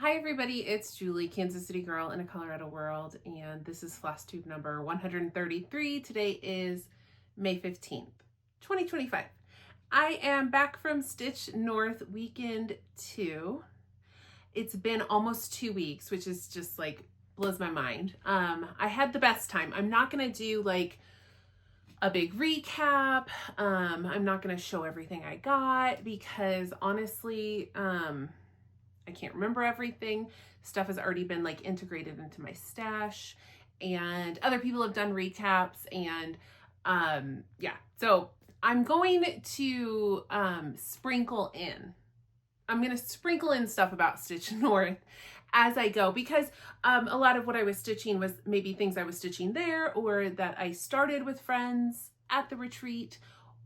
Hi everybody, it's Julie, Kansas City girl in a Colorado world, and this is Flosstube number 133. Today is May 15th, 2025. I am back from Stitch North weekend 2. It's been almost 2 weeks, which is just like blows my mind. I had the best time. I'm not gonna do like a big recap. I'm not gonna show everything I got because honestly, I can't remember everything. Stuff has already been like integrated into my stash, and other people have done recaps, and yeah. So I'm going to sprinkle in. I'm going to sprinkle in stuff about Stitch North as I go, because a lot of what I was stitching was maybe things I was stitching there, or that I started with friends at the retreat,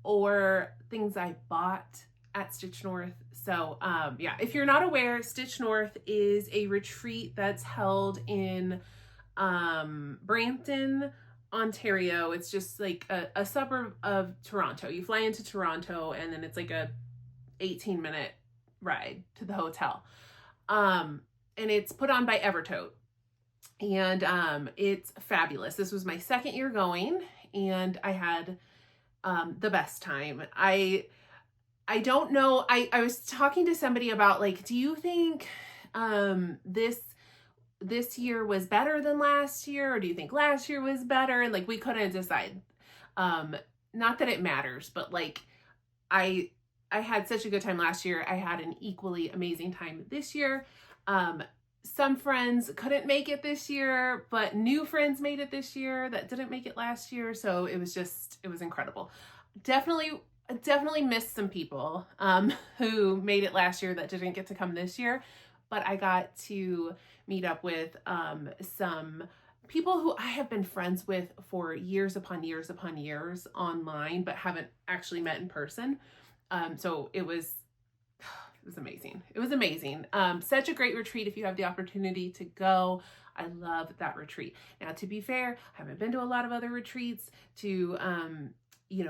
or things I bought at Stitch North. So yeah, if you're not aware, Stitch North is a retreat that's held in Brampton, Ontario. It's just like a suburb of Toronto. You fly into Toronto and then it's like a 18-minute ride to the hotel. And it's put on by Evertote. And it's fabulous. This was my second year going, and I had the best time. I don't know. I was talking to somebody about like, do you think this year was better than last year, or do you think last year was better? And like we couldn't decide. Not that it matters, but like I had such a good time last year. I had an equally amazing time this year. Some friends couldn't make it this year, but new friends made it this year that didn't make it last year. So it was incredible. Definitely missed some people who made it last year that didn't get to come this year, but I got to meet up with some people who I have been friends with for years upon years upon years online, but haven't actually met in person. So it was amazing. It was amazing. Such a great retreat if you have the opportunity to go. I love that retreat. Now, to be fair, I haven't been to a lot of other retreats to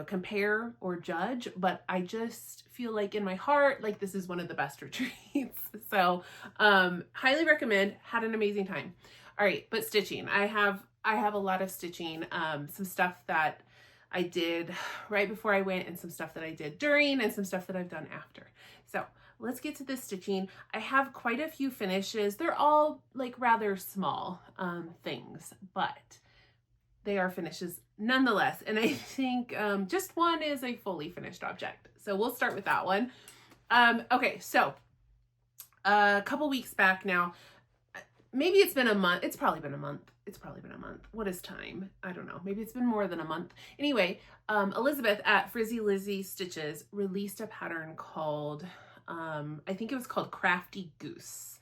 compare or judge, but I just feel like in my heart, like this is one of the best retreats. So, highly recommend. Had an amazing time. All right, but stitching. I have a lot of stitching, some stuff that I did right before I went, and some stuff that I did during, and some stuff that I've done after. So let's get to this stitching. I have quite a few finishes. They're all like rather small things, but they are finishes nonetheless. And I think just one is a fully finished object. So we'll start with that one. Okay, so a couple weeks back now, maybe it's been a month. It's probably been a month. What is time? I don't know. Maybe it's been more than a month. Anyway, Elizabeth at Frizzy Lizzy Stitches released a pattern called, I think it was called Crafty Goose.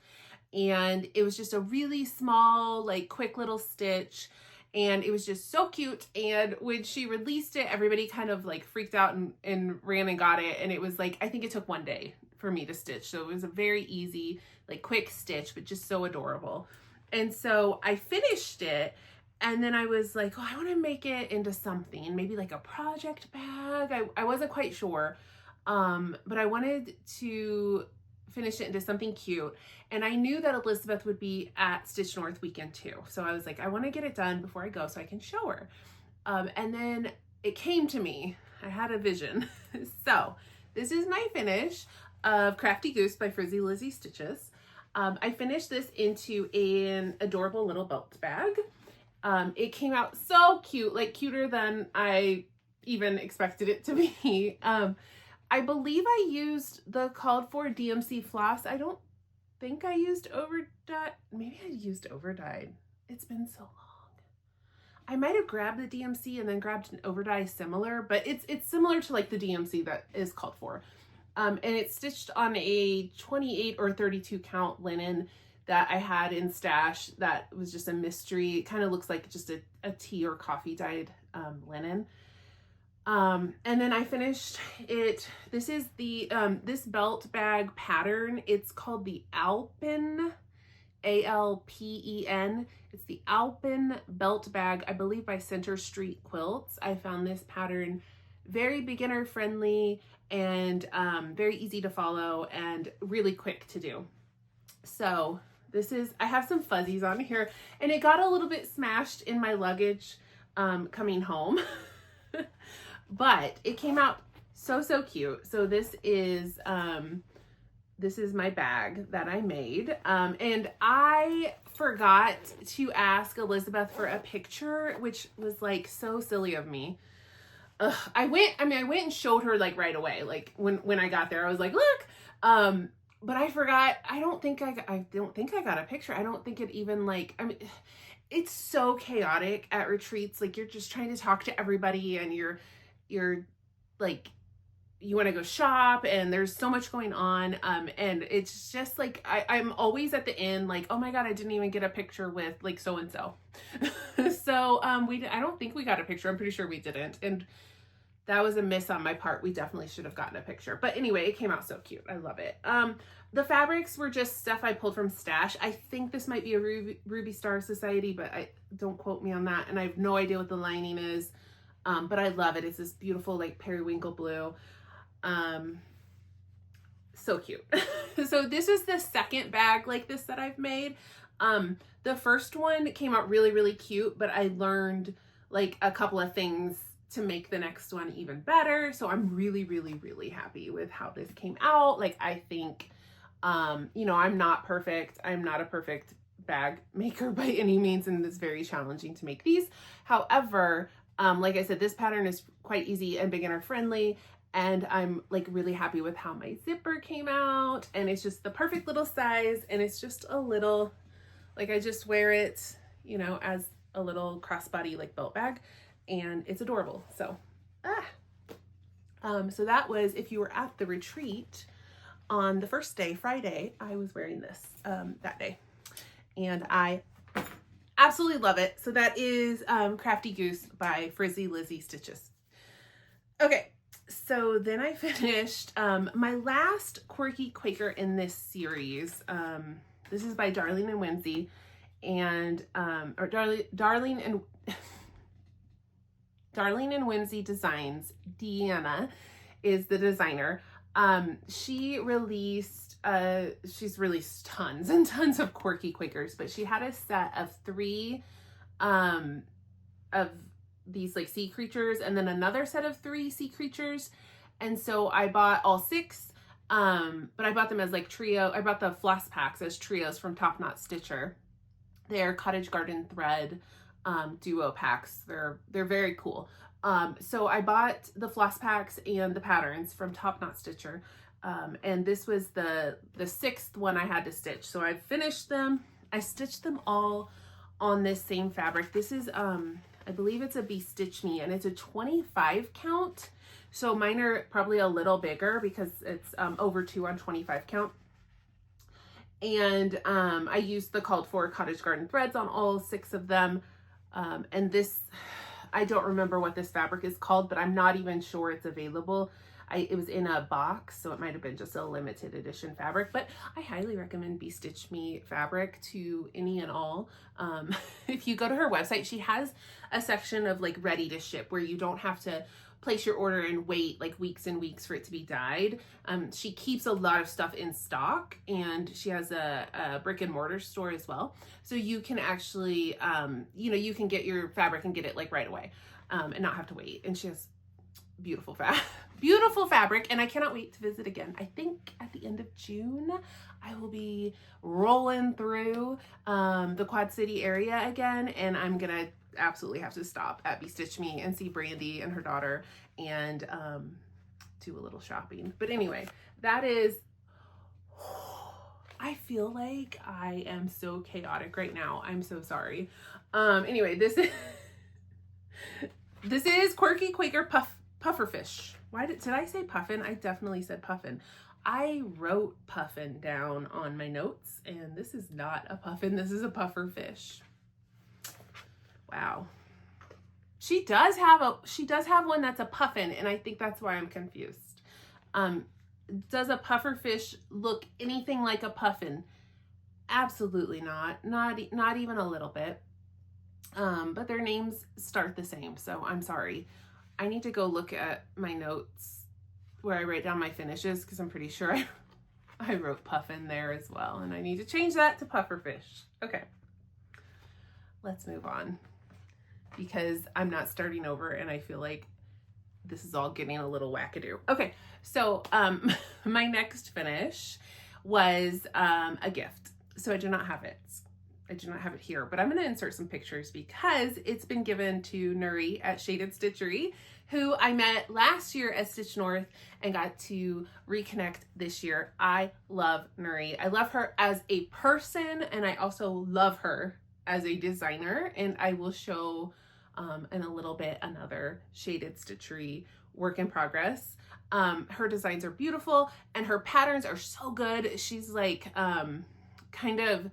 And it was just a really small, like quick little stitch. And it was just so cute. And when she released it, everybody kind of like freaked out and ran and got it. And it was like, I think it took one day for me to stitch. So it was a very easy, like quick stitch, but just so adorable. And so I finished it, and then I was like, oh, I want to make it into something, maybe like a project bag. I wasn't quite sure, but I wanted to finish it into something cute. And I knew that Elizabeth would be at Stitch North weekend 2. So I was like, I want to get it done before I go so I can show her. And then it came to me. I had a vision. So this is my finish of Crafty Goose by Frizzy Lizzy Stitches. I finished this into an adorable little belt bag. It came out so cute, like cuter than I even expected it to be. I believe I used the called for DMC floss. I don't think I used overdyed. Maybe I used overdyed. It's been so long. I might have grabbed the DMC and then grabbed an overdye similar, but it's similar to like the DMC that is called for. And it's stitched on a 28 or 32 count linen that I had in stash that was just a mystery. It kind of looks like just a tea or coffee dyed linen. And then I finished it. This is the this belt bag pattern. It's called the Alpen, Alpen. It's the Alpen belt bag, I believe by Center Street Quilts. I found this pattern very beginner friendly and very easy to follow and really quick to do. So I have some fuzzies on here, and it got a little bit smashed in my luggage coming home, but it came out so, so cute. So this is my bag that I made. And I forgot to ask Elizabeth for a picture, which was like so silly of me. I went and showed her like right away. Like when I got there, I was like, look, but I forgot. I don't think I got a picture. I don't think it even like, I mean, it's so chaotic at retreats. Like you're just trying to talk to everybody, and you're like, you want to go shop, and there's so much going on. And it's just like, I'm always at the end, like, oh my God, I didn't even get a picture with like so-and-so. So, I don't think we got a picture. I'm pretty sure we didn't. And that was a miss on my part. We definitely should have gotten a picture, but anyway, it came out so cute. I love it. The fabrics were just stuff I pulled from Stash. I think this might be a Ruby Star Society, but don't quote me on that. And I have no idea what the lining is. But I love it. It's this beautiful, like periwinkle blue. So cute. So this is the second bag like this that I've made. The first one came out really, really cute, but I learned like a couple of things to make the next one even better. So I'm really, really, really happy with how this came out. Like, I think, you know, I'm not perfect. I'm not a perfect bag maker by any means, and it's very challenging to make these. However, like I said, this pattern is quite easy and beginner friendly, and I'm like really happy with how my zipper came out, and it's just the perfect little size, and it's just a little, like, I just wear it, you know, as a little crossbody like belt bag, and it's adorable. So, so that was, if you were at the retreat on the first day, Friday, I was wearing this that day, and I absolutely love it. So that is Crafty Goose by Frizzy Lizzy Stitches. Okay, so then I finished my last Quirky Quaker in this series. This is by Darling and Whimsy, and or Darling and Whimsy Designs. Deanna is the designer. She's released tons and tons of Quirky Quakers, but she had a set of 3 of these like sea creatures, and then another set of 3 sea creatures. And so I bought all 6, but I bought them as like trio. I bought the floss packs as trios from Top Knot Stitcher. They're Cottage Garden Thread duo packs. They're very cool. So I bought the floss packs and the patterns from Top Knot Stitcher. And this was the 6th one I had to stitch. So I finished them. I stitched them all on this same fabric. This is, I believe it's a Be Stitch Me, and it's a 25 count. So mine are probably a little bigger because it's over 2 on 25 count. And I used the called for Cottage Garden threads on all 6 of them. And this, I don't remember what this fabric is called, but I'm not even sure it's available. It was in a box, so it might have been just a limited edition fabric, but I highly recommend Be Stitch Me fabric to any and all. If you go to her website, she has a section of like ready to ship where you don't have to place your order and wait like weeks and weeks for it to be dyed. She keeps a lot of stuff in stock, and she has a brick and mortar store as well. So you can actually, you know, you can get your fabric and get it like right away and not have to wait. And she has beautiful fabric, and I cannot wait to visit again. I think at the end of June, I will be rolling through the Quad City area again, and I'm gonna absolutely have to stop at Be Stitch Me and see Brandy and her daughter and do a little shopping. But anyway, that is, I feel like I am so chaotic right now. I'm so sorry. Anyway, this is Quirky Quaker Pufferfish. Did I say puffin? I definitely said puffin. I wrote puffin down on my notes, and this is not a puffin. This is a pufferfish. Wow. She does have one that's a puffin, and I think that's why I'm confused. Does a pufferfish look anything like a puffin? Absolutely not. Not even a little bit. But their names start the same, so I'm sorry. I need to go look at my notes where I write down my finishes, because I'm pretty sure I wrote puffin there as well, and I need to change that to pufferfish. Okay, let's move on because I'm not starting over and I feel like this is all getting a little wackadoo. Okay, so my next finish was a gift. So I do not have it. I do not have it here, but I'm going to insert some pictures because it's been given to Nuri at Shaded Stitchery, who I met last year at Stitch North and got to reconnect this year. I love Nuri. I love her as a person, and I also love her as a designer, and I will show in a little bit another Shaded Stitchery work in progress. Her designs are beautiful and her patterns are so good. She's like kind of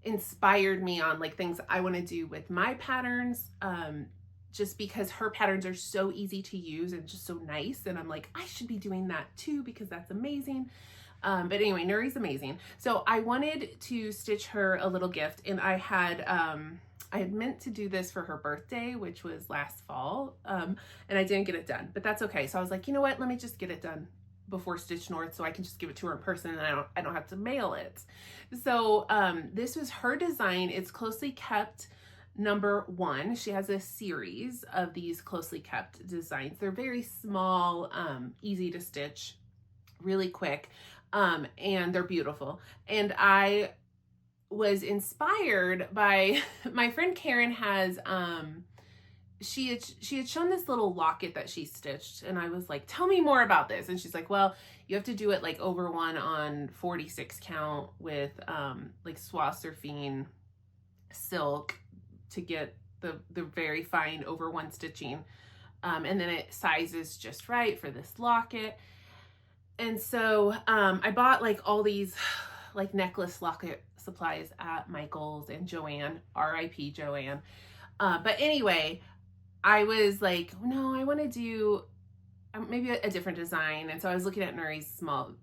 inspired me on like things I want to do with my patterns, just because her patterns are so easy to use and just so nice, and I'm like, I should be doing that too because that's amazing. But anyway, Nuri's amazing. So I wanted to stitch her a little gift, and I had meant to do this for her birthday, which was last fall, and I didn't get it done, but that's okay. So I was like, you know what, let me just get it done before Stitch North so I can just give it to her in person and I don't have to mail it. So this was her design. It's closely kept number 1. She has a series of these closely kept designs. They're very small, easy to stitch, really quick, and they're beautiful. And I was inspired by my friend Karen has she had shown this little locket that she stitched, and I was like, tell me more about this. And she's like, well, you have to do it like over 1 on 46 count with like Swasserfine silk to get the very fine over 1 stitching, and then it sizes just right for this locket. And so I bought like all these like necklace locket supplies at Michael's and Joanne, RIP Joanne. But anyway, I was like, no, I want to do maybe a different design. And so I was looking at Nuri's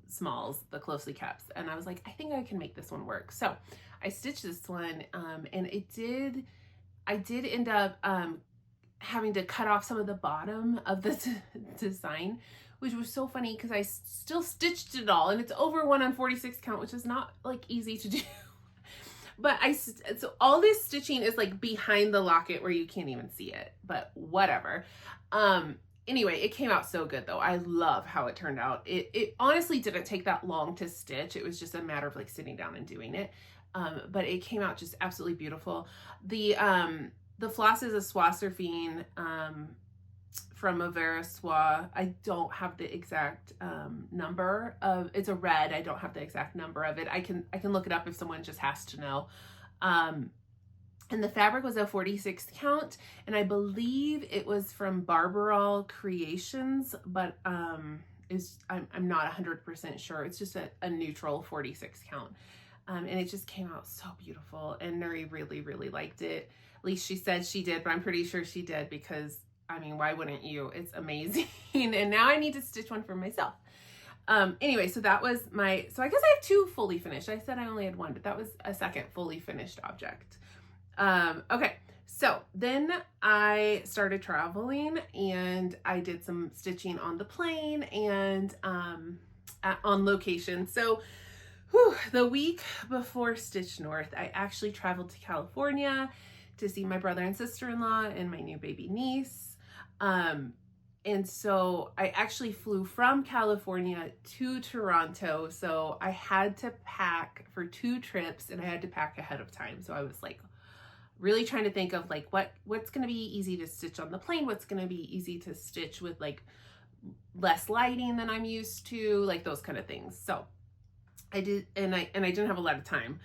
smalls, the closely kept, and I was like, I think I can make this one work. So I stitched this one, and I did end up having to cut off some of the bottom of the design, which was so funny because I still stitched it all, and it's over 1 on 46 count, which is not like easy to do. But so all this stitching is like behind the locket where you can't even see it, but whatever. Anyway, it came out so good though. I love how it turned out. It honestly didn't take that long to stitch. It was just a matter of like sitting down and doing it. But it came out just absolutely beautiful. The floss is a Swasserfine, from a Vera Soie. I don't have the exact number of, it's a red. I don't have the exact number of it. I can look it up if someone just has to know. And the fabric was a 46 count, and I believe it was from Barbarol Creations, but I'm not 100% sure. It's just a neutral 46 count. And it just came out so beautiful, and Nuri really, really liked it. At least she said she did, but I'm pretty sure she did because, I mean, why wouldn't you? It's amazing. And now I need to stitch one for myself. Anyway, so that was so I guess I have 2 fully finished. I said I only had 1, but that was a second fully finished object. Okay, so then I started traveling, and I did some stitching on the plane and on location. So the week before Stitch North, I actually traveled to California to see my brother and sister-in-law and my new baby niece. And so I actually flew from California to Toronto. So I had to pack for 2 trips, and I had to pack ahead of time. So I was like really trying to think of like what's going to be easy to stitch on the plane, what's going to be easy to stitch with like less lighting than I'm used to, like those kind of things. So I did, and I didn't have a lot of time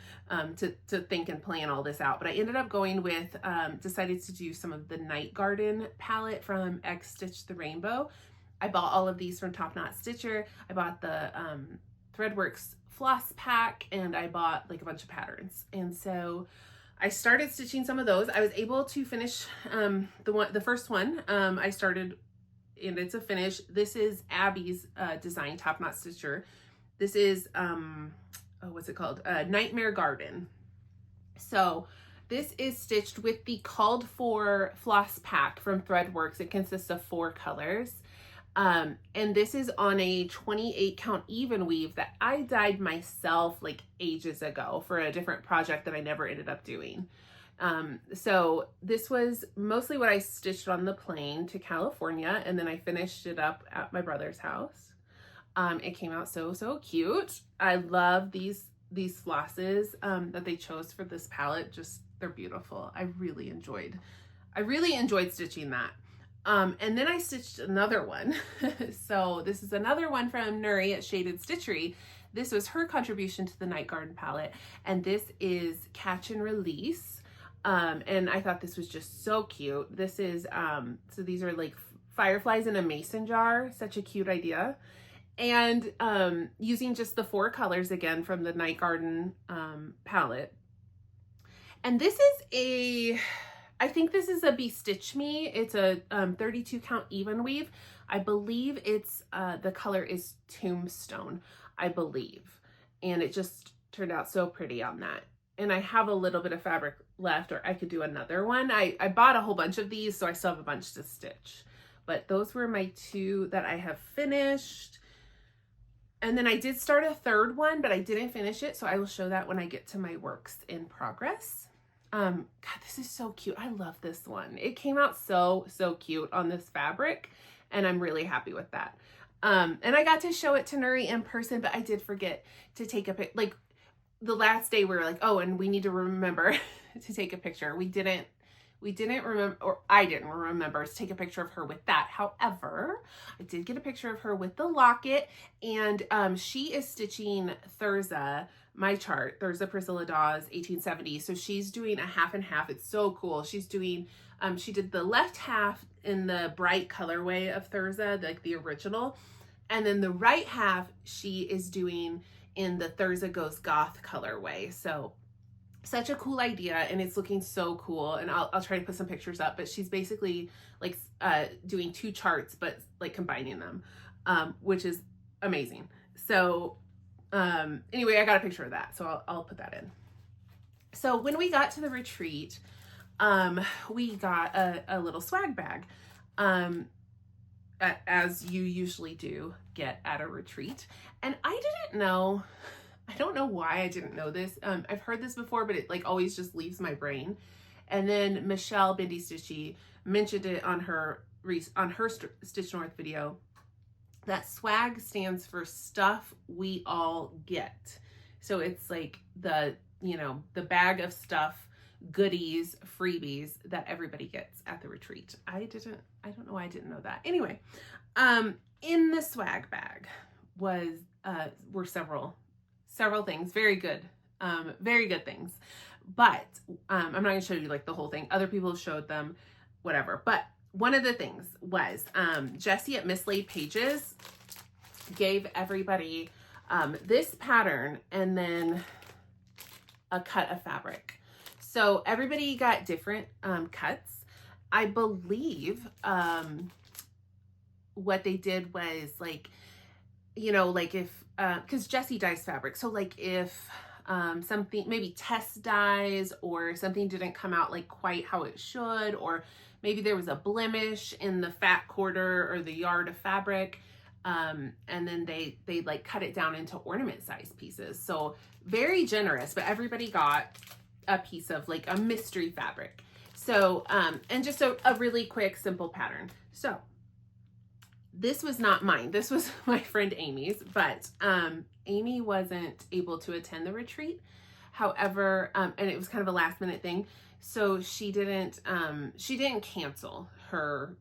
to think and plan all this out, but I ended up going with, decided to do some of the Night Garden palette from X Stitch the Rainbow. I bought all of these from Top Knot Stitcher. I bought the Threadworks floss pack, and I bought like a bunch of patterns. And so I started stitching some of those. I was able to finish the first one. I started, and it's a finish. This is Abby's design, Top Knot Stitcher. This is, what's it called? Nightmare Garden. So this is stitched with the called for floss pack from Threadworks. It consists of 4 colors. And this is on a 28 count even weave that I dyed myself like ages ago for a different project that I never ended up doing. So this was mostly what I stitched on the plane to California, and then I finished it up at my brother's house. It came out so, so cute. I love these flosses that they chose for this palette. Just, they're beautiful. I really enjoyed stitching that. And then I stitched another one. So this is another one from Nuri at Sheba Stitchery. This was her contribution to the Night Garden palette, and this is Catch and Release. And I thought this was just so cute. This is, so these are like fireflies in a mason jar. Such a cute idea. And using just the 4 colors again from the Night Garden palette. And this is I think this is a Be Stitch Me. It's a 32 count even weave. I believe it's, the color is Tombstone, I believe. And it just turned out so pretty on that. And I have a little bit of fabric left, or I could do another one. I bought a whole bunch of these, so I still have a bunch to stitch. But those were my 2 that I have finished. And then I did start a 3rd one, but I didn't finish it, so I will show that when I get to my works in progress. God, this is so cute. I love this one. It came out so, so cute on this fabric, and I'm really happy with that. And I got to show it to Nuri in person, but I did forget to take a pic. Like, the last day we were like, oh, and we need to remember to take a picture. We didn't remember, or I didn't remember to take a picture of her with that. However, I did get a picture of her with the locket, and she is stitching Theza My Chart, Theza Priscilla Dawes 1870. So she's doing a half and half. It's so cool. She's doing, she did the left half in the bright colorway of Theza, like the original, and then the right half she is doing in the Theza Goes Goth colorway. So such a cool idea, and it's looking so cool, and I'll try to put some pictures up, but she's basically like doing 2 charts but like combining them, which is amazing. So anyway, I got a picture of that, so I'll put that in. So when we got to the retreat, we got a little swag bag, as you usually do get at a retreat, and I didn't know, I don't know why I didn't know this. I've heard this before, but it like always just leaves my brain. And then Michelle Bindi Stitchy mentioned it on her Stitch North video, that swag stands for stuff we all get. So it's like the, you know, the bag of stuff, goodies, freebies that everybody gets at the retreat. I don't know why I didn't know that. Anyway, in the swag bag were several things, very good things, but I'm not gonna show you like the whole thing. Other people have showed them, whatever. But one of the things was Jessie at Mislaid Pages gave everybody this pattern and then a cut of fabric. So everybody got different cuts. I believe what they did was like, you know, like if, because Jessie dyes fabric. So like if something, maybe test dyes or something didn't come out like quite how it should, or maybe there was a blemish in the fat quarter or the yard of fabric, and then they like cut it down into ornament size pieces. So very generous, but everybody got a piece of like a mystery fabric. So, and just a really quick, simple pattern. So this was not mine. This was my friend Amy's, but Amy wasn't able to attend the retreat. However, and it was kind of a last minute thing. So she didn't cancel her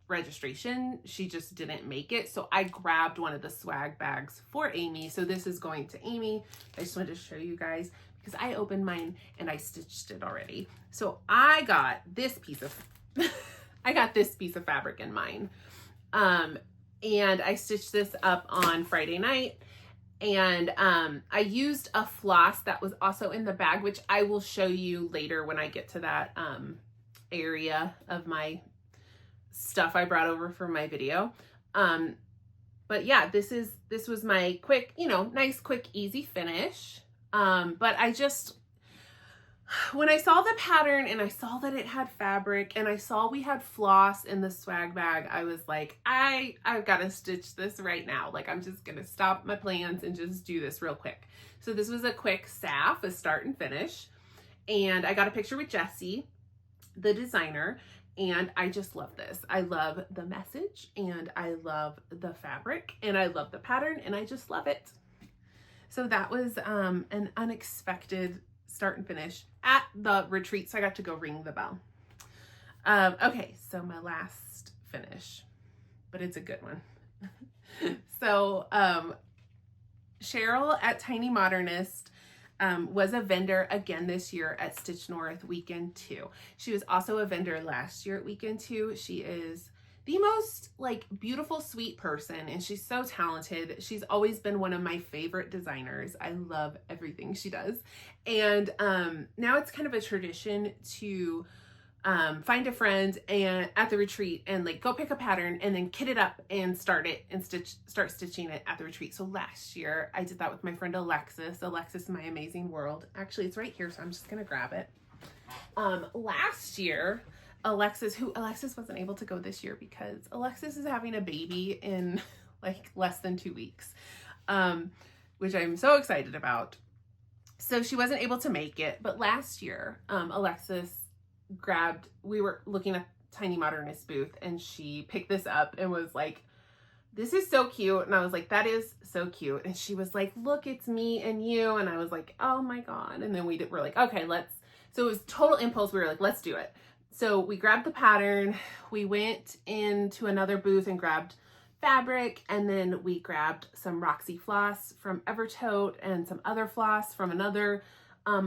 registration. She just didn't make it. So I grabbed one of the swag bags for Amy. So this is going to Amy. I just wanted to show you guys because I opened mine and I stitched it already. So I got this piece of fabric in mine. And I stitched this up on Friday night, and I used a floss that was also in the bag, which I will show you later when I get to that area of my stuff I brought over for my video. But yeah, this was my quick, you know, nice, quick, easy finish. But when I saw the pattern and I saw that it had fabric and I saw we had floss in the swag bag, I was like, I've got to stitch this right now. Like, I'm just going to stop my plans and just do this real quick. So this was a quick staff, a start and finish. And I got a picture with Jessie, the designer, and I just love this. I love the message and I love the fabric and I love the pattern and I just love it. So that was an unexpected start and finish at the retreat, so I got to go ring the bell. Okay, so my last finish, but it's a good one. So Cheryl at Tiny Modernist was a vendor again this year at Stitch North Weekend 2. She was also a vendor last year at Weekend 2. She is the most like beautiful, sweet person, and she's so talented. She's always been one of my favorite designers. I love everything she does. And now it's kind of a tradition to find a friend and at the retreat and like go pick a pattern and then kit it up and start stitching it at the retreat. So last year I did that with my friend Alexis. Alexis, My Amazing World. Actually, it's right here, so I'm just gonna grab it. Last year, Alexis wasn't able to go this year because Alexis is having a baby in like less than 2 weeks, which I'm so excited about. So she wasn't able to make it, but last year, Alexis we were looking at Tiny Modernist booth and she picked this up and was like, this is so cute. And I was like, that is so cute. And she was like, look, it's me and you. And I was like, oh my God. And then we're like, okay, so it was total impulse. We were like, let's do it. So we grabbed the pattern, we went into another booth and grabbed fabric, and then we grabbed some Roxy floss from Evertote and some other floss from another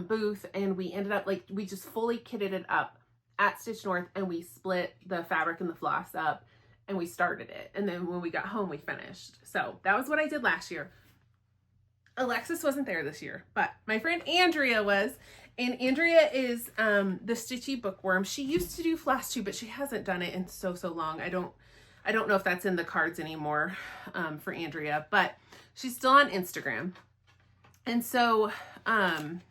booth, and we ended up like, we just fully kitted it up at Stitch North, and we split the fabric and the floss up and we started it. And then when we got home, we finished. So that was what I did last year. Alexis wasn't there this year, but my friend Andrea was. And Andrea is the Stitchy Bookworm. She used to do Flosstube, but she hasn't done it in so long. I don't know if that's in the cards anymore for Andrea, but she's still on Instagram. And so, God,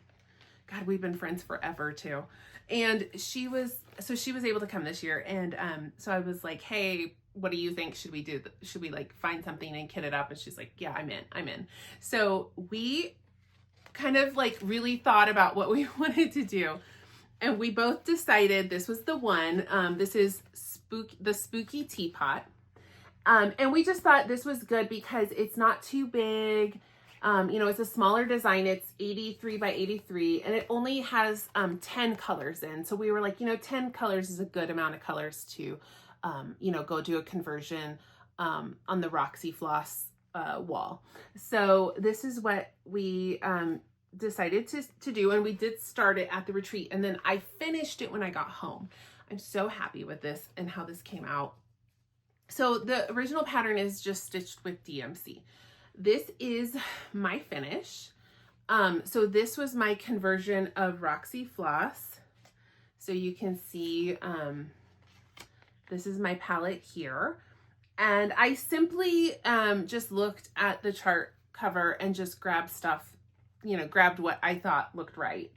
we've been friends forever too. And she was able to come this year. And so I was like, hey, what do you think? Should we like find something and kit it up? And she's like, yeah, I'm in. So we kind of like really thought about what we wanted to do. And we both decided this was the one. This is the Spooky Teapot. And we just thought this was good because it's not too big. It's a smaller design. It's 83 by 83 and it only has 10 colors in. So we were like, 10 colors is a good amount of colors to, go do a conversion on the Roxy Floss wall. So this is what we decided to do, and we did start it at the retreat, and then I finished it when I got home. I'm so happy with this and how this came out. So the original pattern is just stitched with DMC. This is my finish. So this was my conversion of Roxy Floss. So you can see this is my palette here. And I simply just looked at the chart cover and just grabbed stuff, grabbed what I thought looked right.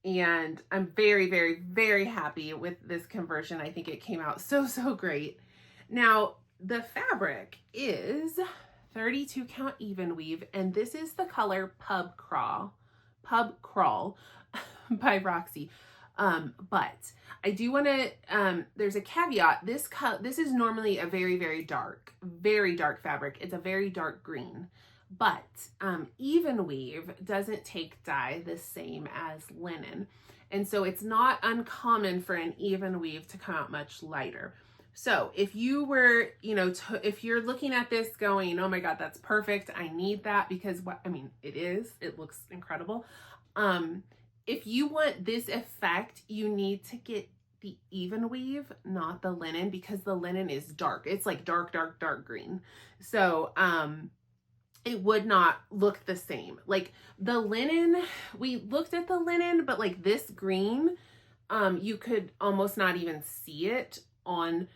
And I'm very, very, very happy with this conversion. I think it came out so great. Now, the fabric is 32 count even weave, and this is the color Pub Crawl by Roxy. But I do want to, there's a caveat. This is normally a very, very dark fabric. It's a very dark green, but even weave doesn't take dye the same as linen. And so it's not uncommon for an even weave to come out much lighter. So if you were, if you're looking at this going, oh my God, that's perfect. I need that because it looks incredible. If you want this effect, you need to get the even weave, not the linen, because the linen is dark. It's like dark green. So, it would not look the same. Like the linen, we looked at the linen, but like this green, you could almost not even see it on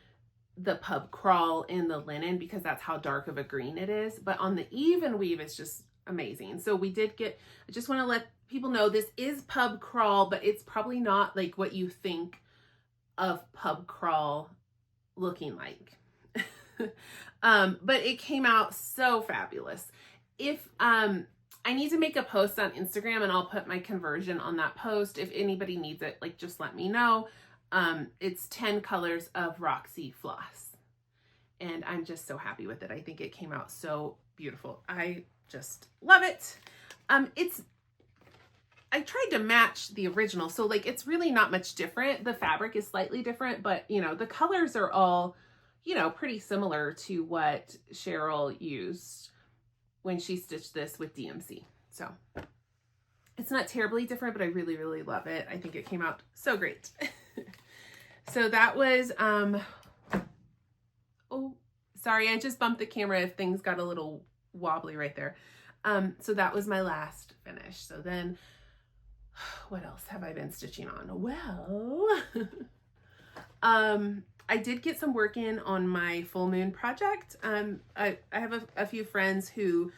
the Pub Crawl in the linen because that's how dark of a green it is. But on the even weave, it's just amazing. So we did get, I just want to let people know this is pub crawl, but it's probably not like what you think of pub crawl looking like. But it came out so fabulous. If I need to make a post on Instagram, and I'll put my conversion on that post. If anybody needs it, like, just let me know. It's 10 colors of Roxy floss, and I'm just so happy with it. I think it came out so beautiful. I just love it. I tried to match the original, so like it's really not much different. The fabric is slightly different, but you know, the colors are all, you know, pretty similar to what Cheryl used when she stitched this with DMC. So it's not terribly different, but I really, really love it. I think it came out so great. So that was, oh, sorry, I just bumped the camera if things got a little wobbly right there. So that was my last finish. So then what else have I been stitching on? Well, I did get some work in on my full moon project. I have a few friends who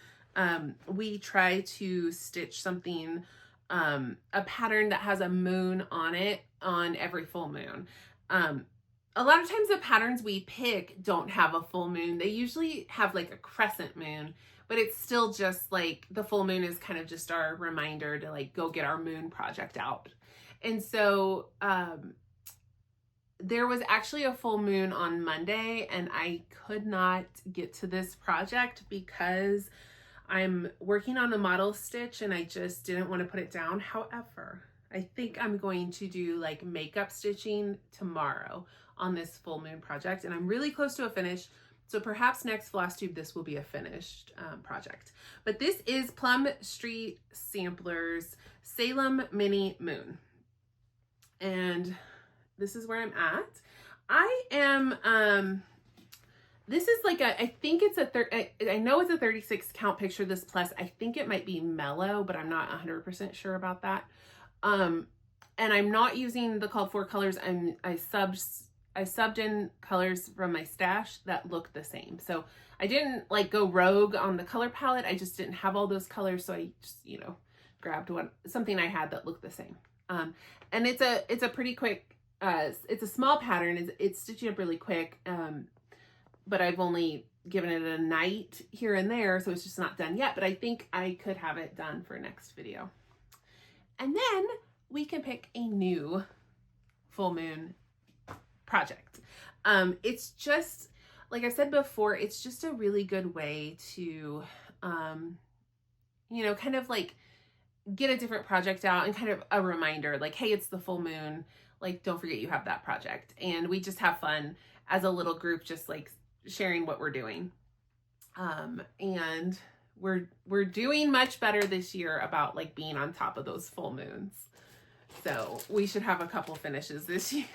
we try to stitch something, a pattern that has a moon on it on every full moon. A lot of times the patterns we pick don't have a full moon. They usually have like a crescent moon, but it's still just like the full moon is kind of just our reminder to like go get our moon project out. And so there was actually a full moon on Monday, and I could not get to this project because I'm working on a model stitch and I just didn't want to put it down. However, I think I'm going to do like makeup stitching tomorrow on this full moon project, and I'm really close to a finish. So perhaps next Flosstube, this will be a finished project. But this is Plum Street Samplers Salem Mini Moon. And this is where I'm at. I am, this is like a, I think it's I know it's a 36 count picture, this plus. I think it might be mellow, but I'm not 100% sure about that. And I'm not using the called for colors. I subbed in colors from my stash that look the same. So I didn't like go rogue on the color palette. I just didn't have all those colors. So I just, you know, grabbed something I had that looked the same. And it's a pretty quick, it's a small pattern. It's stitching up really quick. But I've only given it a night here and there, so it's just not done yet, but I think I could have it done for next video. And then we can pick a new full moon project. It's just, like I said before, it's just a really good way to, you know, kind of like get a different project out and kind of a reminder like, hey, it's the full moon. Like, don't forget you have that project. And we just have fun as a little group, just like sharing what we're doing. And we're doing much better this year about like being on top of those full moons. So we should have a couple finishes this year.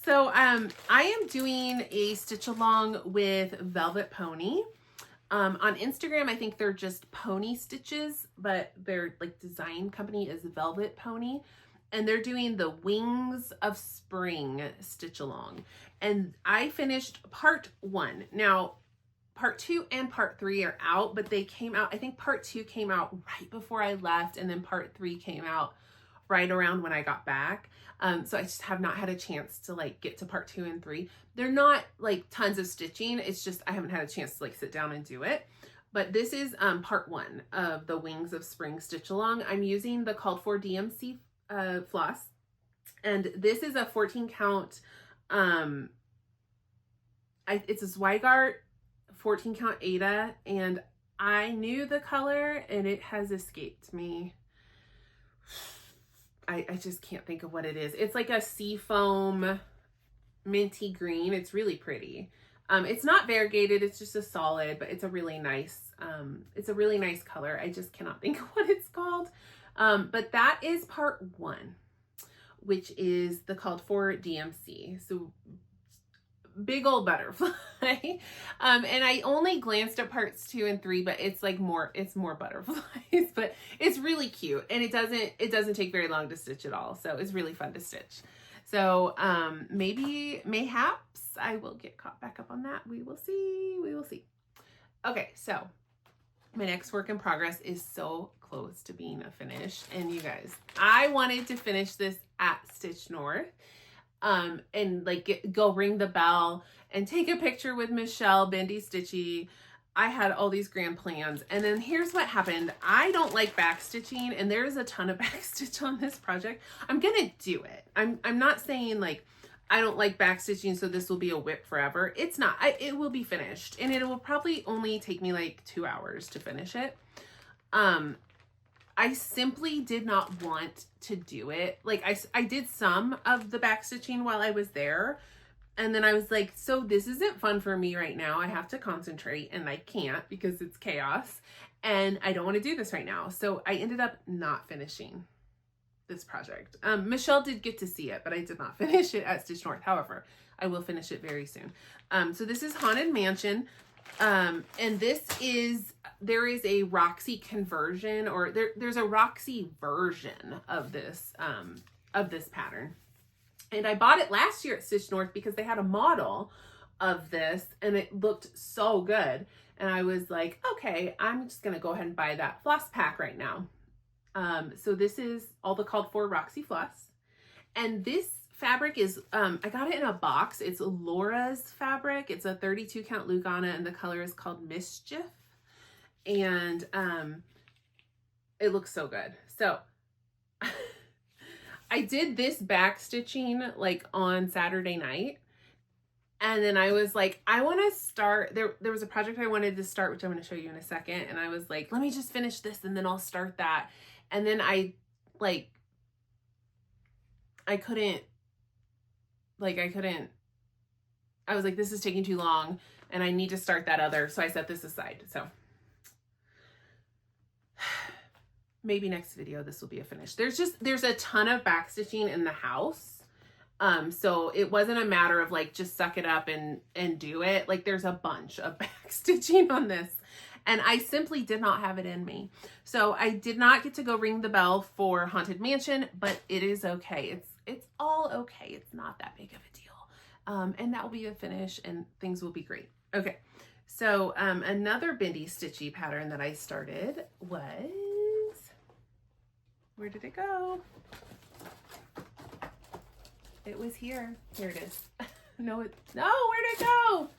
So I am doing a stitch along with Velvet Pony. On Instagram, I think they're just Pony Stitches, but their like design company is Velvet Pony. And they're doing the Wings of Spring stitch along. And I finished part 1. Now, part 2 and part 3 are out, but they came out, I think part 2 came out right before I left, and then part 3 came out right around when I got back. So I just have not had a chance to like get to part 2 and 3. They're not like tons of stitching. It's just I haven't had a chance to like sit down and do it. But this is part 1 of the Wings of Spring stitch along. I'm using the called for DMC floss, and this is a 14 count. It's a Zweigart 14 count Ada, and I knew the color and it has escaped me. I just can't think of what it is. It's like a seafoam minty green. It's really pretty. It's not variegated, it's just a solid, but it's a really nice color. I just cannot think of what it's called. But that is part 1, which is the called for DMC. So big old butterfly. And I only glanced at parts 2 and 3, but it's like it's more butterflies, but it's really cute. And it doesn't take very long to stitch at all. So it's really fun to stitch. So, mayhaps I will get caught back up on that. We will see. Okay. So My next work in progress is so close to being a finish. And you guys, I wanted to finish this at Stitch North, and like go ring the bell and take a picture with Michelle Bendy Stitchy. I had all these grand plans, and then here's what happened. I don't like backstitching, and there's a ton of backstitch on this project. I'm gonna do it. I'm not saying like I don't like backstitching, so this will be a whip forever. It's not. It will be finished, and it will probably only take me like 2 hours to finish it. I simply did not want to do it. Like I did some of the backstitching while I was there, and then I was like, so this isn't fun for me right now. I have to concentrate, and I can't because it's chaos, and I don't want to do this right now. So I ended up not finishing this project. Michelle did get to see it, but I did not finish it at Stitch North. However, I will finish it very soon. So this is Haunted Mansion. And there is a Roxy conversion, or there's a Roxy version of this pattern. And I bought it last year at Stitch North because they had a model of this and it looked so good. And I was like, okay, I'm just going to go ahead and buy that floss pack right now. So this is all the called for Roxy floss. And this fabric is, I got it in a box. It's Laura's fabric. It's a 32 count Lugana, and the color is called Mischief. And it looks so good. So I did this back stitching like on Saturday night. And then I was like, I want to start, there was a project I wanted to start, which I'm going to show you in a second. And I was like, let me just finish this and then I'll start that. And then I was like, this is taking too long and I need to start that other. So I set this aside. So maybe next video, this will be a finish. There's a ton of backstitching in the house. So it wasn't a matter of like, just suck it up and do it. Like there's a bunch of backstitching on this and I simply did not have it in me. So I did not get to go ring the bell for Haunted Mansion, but it is okay. It's all okay. It's not that big of a deal. And that will be a finish and things will be great. Okay. So, another Bendy Stitchy pattern that I started was, where did it go? It was here. Here it is. No, where'd it go?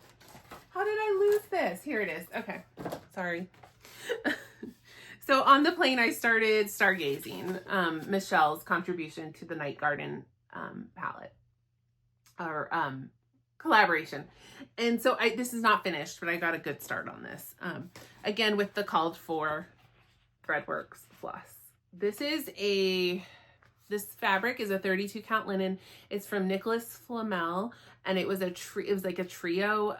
How did I lose this? Here it is. Okay. Sorry. So on the plane, I started Stargazing, Michelle's contribution to the Night Garden palette or collaboration. And so this is not finished, but I got a good start on this. Again, with the called for Threadworks floss. This fabric is a 32 count linen. It's from Nicholas Flamel, and it was like a trio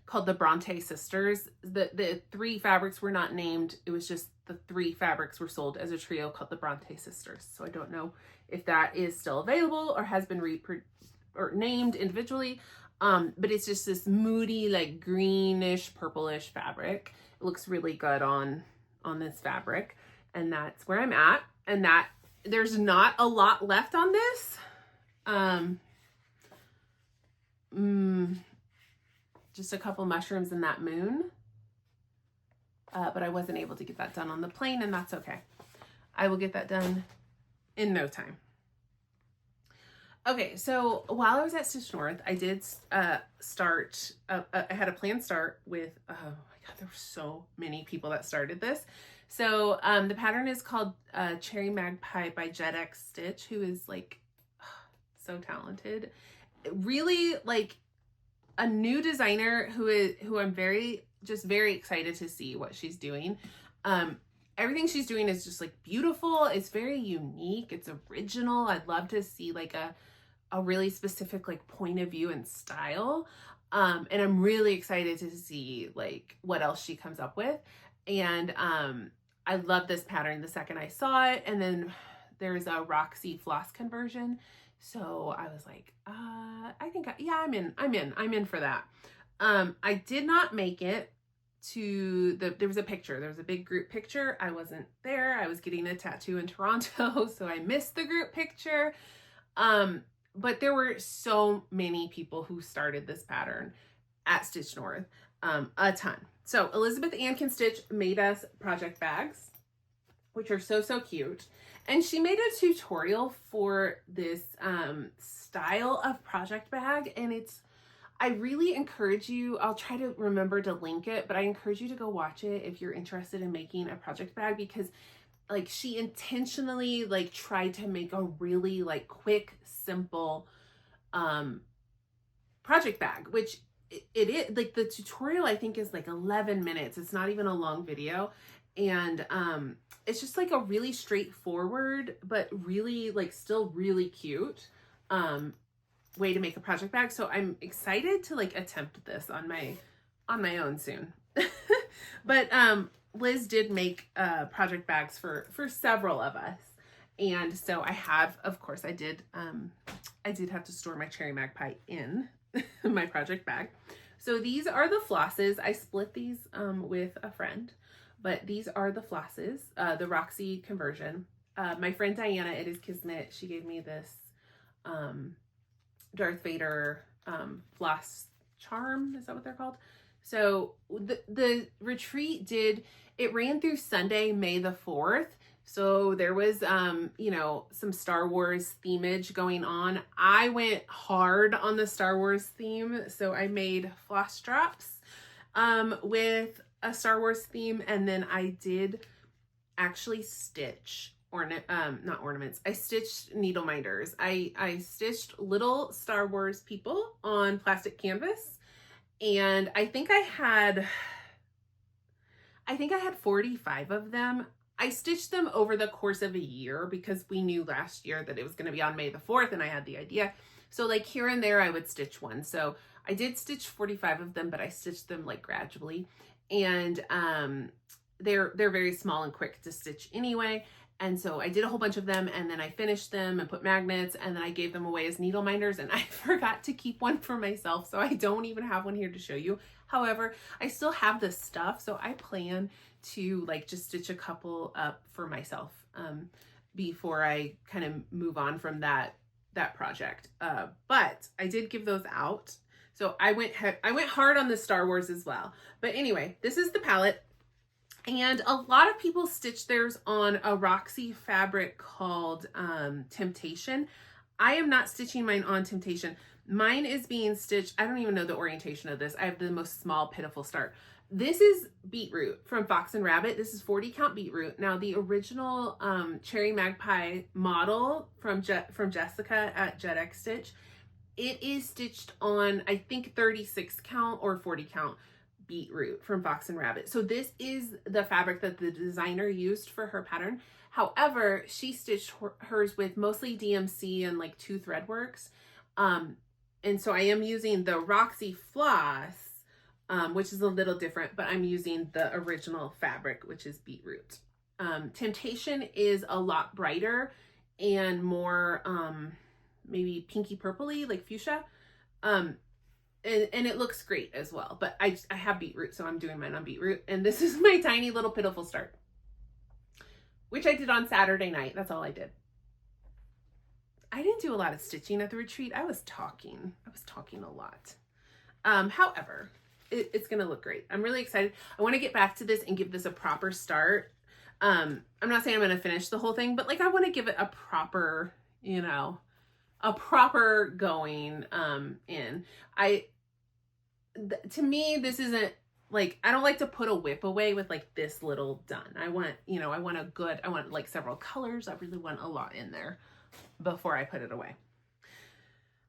called the Bronte Sisters. The three fabrics were not named. It was just the three fabrics were sold as a trio called the Bronte Sisters. So I don't know if that is still available or has been named individually. But it's just this moody, like greenish, purplish fabric. It looks really good on this fabric, and that's where I'm at. And that there's not a lot left on this. Just a couple mushrooms in that moon. But I wasn't able to get that done on the plane, and that's okay. I will get that done in no time. Okay, so while I was at Stitch North, I did start, I had a planned start with, oh my God, there were so many people that started this. So the pattern is called Cherry Magpie by Jet X Stitch, who is like so talented. Really like a new designer who I'm very excited to see what she's doing. Everything she's doing is just like beautiful. It's very unique. It's original. I'd love to see like a really specific like point of view and style. And I'm really excited to see like what else she comes up with. And I love this pattern the second I saw it. And then there's a Roxy floss conversion. So I was like, I think, I'm in for that. I did not make it to there was a picture. There was a big group picture. I wasn't there. I was getting a tattoo in Toronto, so I missed the group picture. But there were so many people who started this pattern at Stitch North, a ton. So Elizabeth Ann Can Stitch made us project bags, which are so, so cute. And she made a tutorial for this style of project bag. And I really encourage you, I'll try to remember to link it, but I encourage you to go watch it if you're interested in making a project bag, because like she intentionally like tried to make a really like quick, simple project bag, which it is. Like the tutorial I think is like 11 minutes. It's not even a long video. And it's just like a really straightforward, but really like still really cute way to make a project bag. So I'm excited to like attempt this on my own soon. But Liz did make project bags for several of us. And so I have, of course, I did have to store my cherry magpie in my project bag. So these are the Flosses. I split these with a friend, but these are the Flosses, the Roxy conversion. My friend Diana, It Is Kismet, she gave me this Darth Vader floss charm. Is that what they're called? So the retreat it ran through Sunday, May the 4th. So there was, you know, some Star Wars themage going on. I went hard on the Star Wars theme. So I made floss drops with a Star Wars theme. And then I did actually stitch not ornaments. I stitched needle minders. I stitched little Star Wars people on plastic canvas. And I think I had 45 of them. I stitched them over the course of a year because we knew last year that it was going to be on May the 4th and I had the idea. So like here and there I would stitch one. So I did stitch 45 of them, but I stitched them like gradually. And they're very small and quick to stitch anyway. And so I did a whole bunch of them and then I finished them and put magnets and then I gave them away as needle minders, and I forgot to keep one for myself. So I don't even have one here to show you. However, I still have this stuff. So I plan to like just stitch a couple up for myself before I kind of move on from that project. But I did give those out. So I went hard on the Star Wars as well. But anyway, this is the palette. And a lot of people stitch theirs on a Roxy fabric called Temptation. I am not stitching mine on Temptation. Mine is being stitched, I don't even know the orientation of this. I have the most small, pitiful start. This is Beetroot from Fox and Rabbit. This is 40 count beetroot. Now the original Cherry Magpie model from Jessica at Jet X Stitch, it is stitched on, I think 36 count or 40 count beetroot from Fox and Rabbit. So this is the fabric that the designer used for her pattern. However, she stitched hers with mostly DMC and like 2 thread works. And so I am using the Roxy floss, which is a little different, but I'm using the original fabric, which is beetroot. Temptation is a lot brighter and more maybe pinky purpley, like fuchsia. And it looks great as well, but I have beetroot, so I'm doing mine on beetroot. And this is my tiny little pitiful start, which I did on Saturday night. That's all I did. I didn't do a lot of stitching at the retreat. I was talking a lot. However, it's going to look great. I'm really excited. I want to get back to this and give this a proper start. I'm not saying I'm going to finish the whole thing, but like I want to give it a proper, you know, a proper going in. To me, this isn't like, I don't like to put a whip away with like this little done. I want, you know, I want like several colors. I really want a lot in there before I put it away.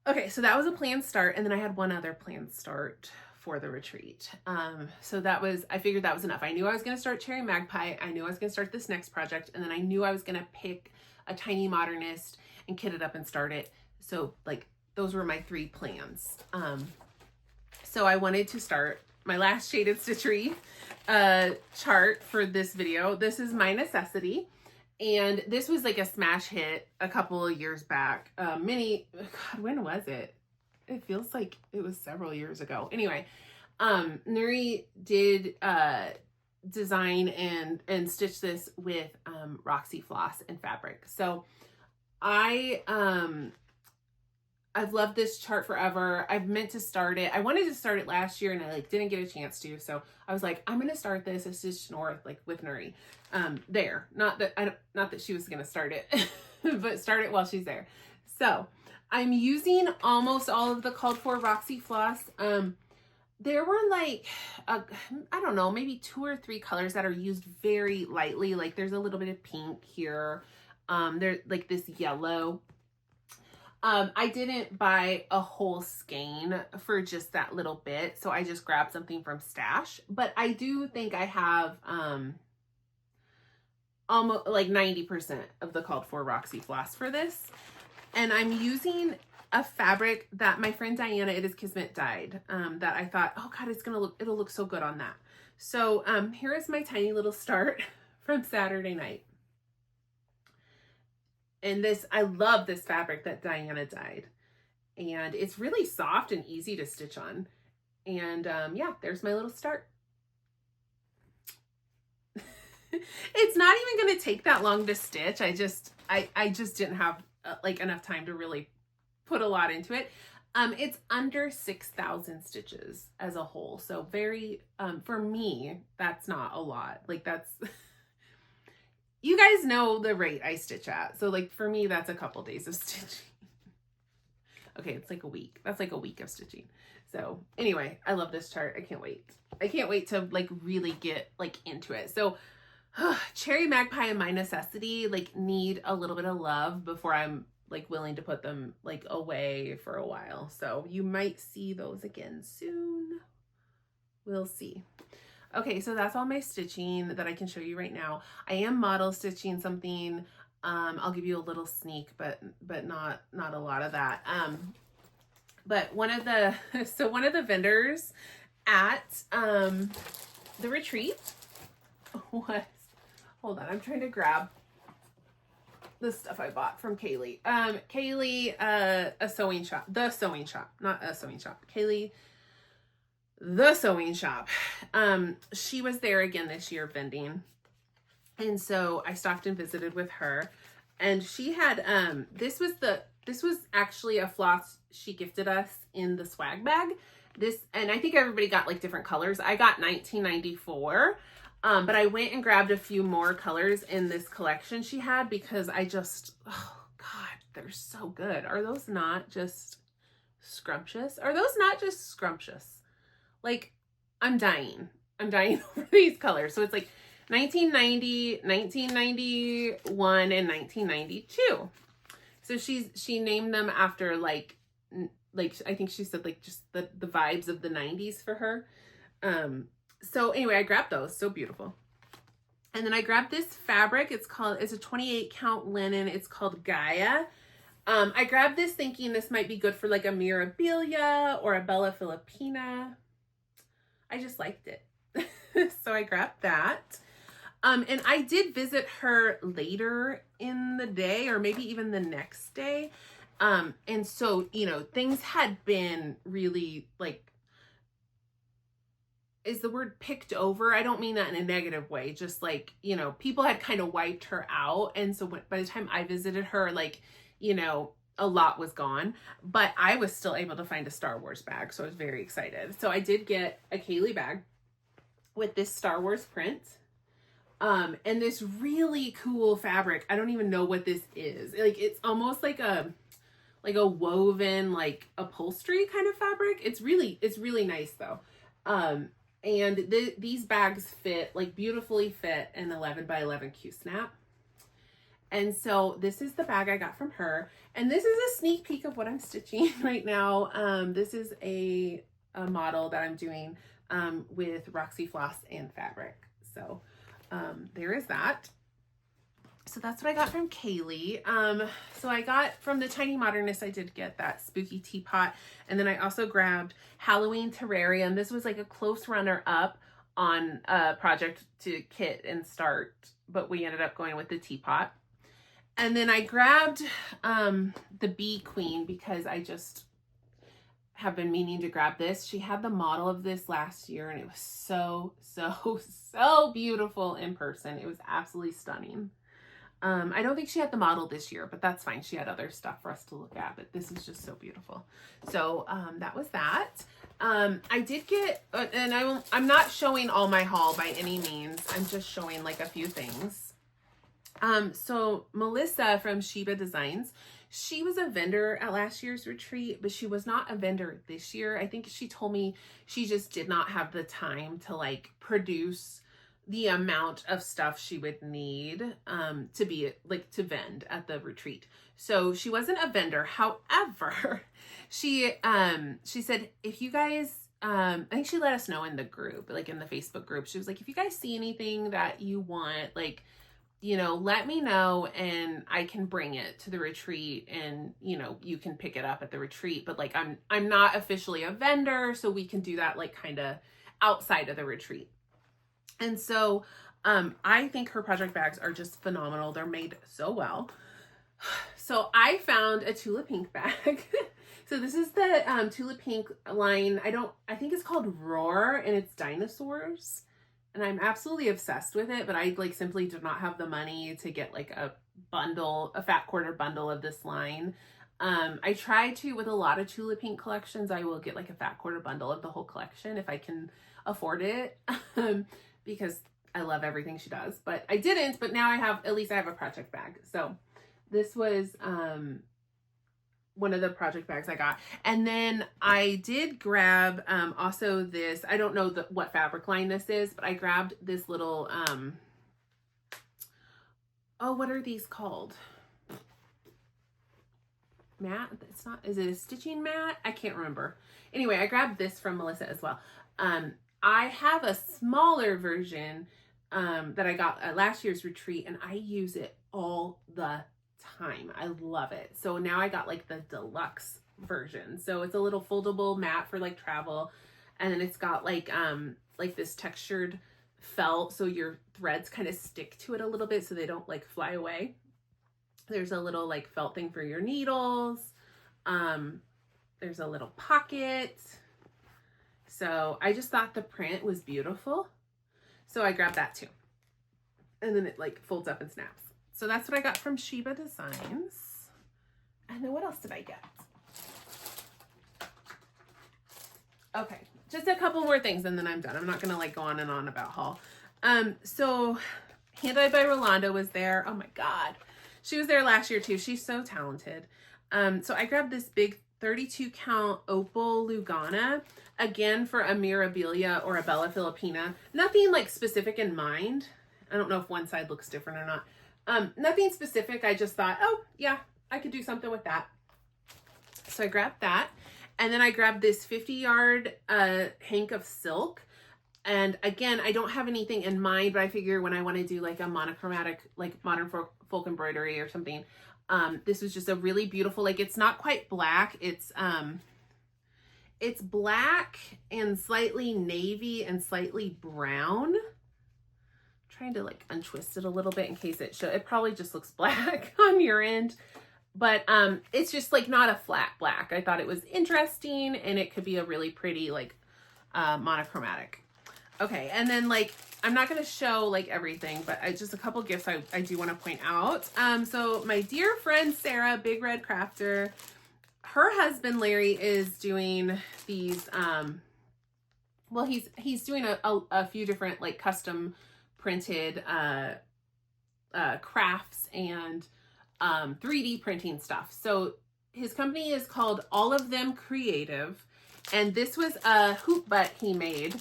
Okay, so that was a planned start. And then I had one other planned start for the retreat. So I figured that was enough. I knew I was going to start Cherry Magpie. I knew I was going to start this next project. And then I knew I was going to pick a tiny Modernist and kit it up and start it. So like those were my 3 plans. So I wanted to start my last shaded stitchery chart for this video. This is My Necessity. And this was like a smash hit a couple of years back. God, when was it? It feels like it was several years ago. Anyway, Nuri did design and stitch this with Roxy floss and fabric. So I I've loved this chart forever. I've meant to start it. I wanted to start it last year and I like didn't get a chance to. So I was like, I'm going to start this. It's just North, like with Nuri. There. Not that she was going to start it, but start it while she's there. So I'm using almost all of the called for Roxy floss. There were like, I don't know, maybe 2 or 3 colors that are used very lightly. Like there's a little bit of pink here. There's like this yellow. I didn't buy a whole skein for just that little bit. So I just grabbed something from Stash, but I do think I have, almost like 90% of the called for Roxy floss for this. And I'm using a fabric that my friend Diana, It Is Kismet, dyed, that I thought, oh God, it'll look so good on that. So, here is my tiny little start from Saturday night. And I love this fabric that Diana dyed. And it's really soft and easy to stitch on. And, yeah, there's my little start. It's not even going to take that long to stitch. I just didn't have like enough time to really put a lot into it. It's under 6,000 stitches as a whole. So very, for me, that's not a lot. Like that's, you guys know the rate I stitch at. So like for me, that's a couple days of stitching. Okay. It's like a week. That's like a week of stitching. So anyway, I love this chart. I can't wait. I can't wait to like really get like into it. So Cherry Magpie and My Necessity like need a little bit of love before I'm like willing to put them like away for a while. So you might see those again soon. We'll see. Okay, so that's all my stitching that I can show you right now. I am model stitching something. I'll give you a little sneak, but not a lot of that. But one of the vendors at the retreat was, hold on, I'm trying to grab the stuff I bought from Kaye. Kaye, a sewing shop, the sewing shop, not a sewing shop. Kaye, the sewing shop. She was there again this year vending. And so I stopped and visited with her, and she had, this was actually a floss she gifted us in the swag bag. And I think everybody got like different colors. I got 1994. But I went and grabbed a few more colors in this collection she had because oh God, they're so good. Are those not just scrumptious? Are those not just scrumptious? Like, I'm dying over these colors. So it's like 1990, 1991, and 1992. So she named them after like I think she said like just the vibes of the 90s for her. So anyway, I grabbed those. So beautiful. And then I grabbed this fabric. It's a 28 count linen. It's called Gaia. I grabbed this thinking this might be good for like a Mirabilia or a Bella Filipina. I just liked it. So I grabbed that. And I did visit her later in the day, or maybe even the next day. And so, things had been really like, is the word picked over? I don't mean that in a negative way. Just like, people had kind of wiped her out. And so by the time I visited her, like, a lot was gone, but I was still able to find a Star Wars bag. So I was very excited. So I did get a Kaye bag with this Star Wars print. And this really cool fabric. I don't even know what this is. Like, it's almost like a woven, like upholstery kind of fabric. It's really nice though. And these bags fit, like beautifully fit, an 11 by 11 Q-snap. And so this is the bag I got from her. And this is a sneak peek of what I'm stitching right now. This is a model that I'm doing with Roxy floss and fabric. So there is that. So that's what I got from Kaye. So I got from the Tiny Modernist, I did get that spooky teapot. And then I also grabbed Halloween Terrarium. This was like a close runner up on a project to kit and start, but we ended up going with the teapot. And then I grabbed the Bee Queen because I just have been meaning to grab this. She had the model of this last year and it was so, so, so beautiful in person. It was absolutely stunning. I don't think she had the model this year, but that's fine. She had other stuff for us to look at, but this is just so beautiful. So that was that. I did get, and I'm not showing all my haul by any means. I'm just showing like a few things. So Melissa from Sheba Designs, she was a vendor at last year's retreat, but she was not a vendor this year. I think she told me she just did not have the time to like produce the amount of stuff she would need to be like to vend at the retreat. So she wasn't a vendor. However, she said, if you guys, I think she let us know in the group, like in the Facebook group, she was like, if you guys see anything that you want, like, you know, let me know and I can bring it to the retreat and, you know, you can pick it up at the retreat. But like, I'm not officially a vendor, so we can do that like kind of outside of the retreat. And so I think her project bags are just phenomenal. They're made so well. So I found a Tulip Pink bag. So this is the Tulip Pink line. I think it's called Roar, and it's dinosaurs. And I'm absolutely obsessed with it, but I like simply did not have the money to get like a fat quarter bundle of this line. I try to, with a lot of Tulip Pink collections, I will get like a fat quarter bundle of the whole collection if I can afford it, because I love everything she does, but I didn't, but now at least I have a project bag. So this was, one of the project bags I got. And then I did grab also this, I don't know what fabric line this is, but I grabbed this little, oh, what are these called? Mat? It's not, is it a stitching mat? I can't remember. Anyway, I grabbed this from Melissa as well. I have a smaller version that I got at last year's retreat, and I use it all the time. I love it. So now I got like the deluxe version. So it's a little foldable mat for like travel, and then it's got like this textured felt, so your threads kind of stick to it a little bit so they don't like fly away. There's a little like felt thing for your needles. There's a little pocket. So I just thought the print was beautiful, so I grabbed that too. And then it like folds up and snaps. So that's what I got from Sheba Designs. And then what else did I get? Okay, just a couple more things and then I'm done. I'm not gonna like go on and on about haul. So Hand Dyed by Rolanda was there. Oh my God. She was there last year too. She's so talented. So I grabbed this big 32 count opal Lugana, again for a Mirabilia or a Bella Filipina. Nothing like specific in mind. I don't know if one side looks different or not. Nothing specific. I just thought, oh yeah, I could do something with that. So I grabbed that. And then I grabbed this 50-yard hank of silk. And again, I don't have anything in mind, but I figure when I want to do like a monochromatic, like modern folk embroidery or something, this was just a really beautiful, like it's not quite black. It's black and slightly navy and slightly brown. Trying to like untwist it a little bit in case it probably just looks black on your end, but it's just like not a flat black. I thought it was interesting and it could be a really pretty like monochromatic. Okay, and then like I'm not going to show like everything, but just a couple gifts I do want to point out. So my dear friend Sarah, Big Red Crafter, her husband Larry is doing these well he's doing a few different like custom printed crafts and 3D printing stuff. So his company is called All of Them Creative, and this was a hoop butt he made.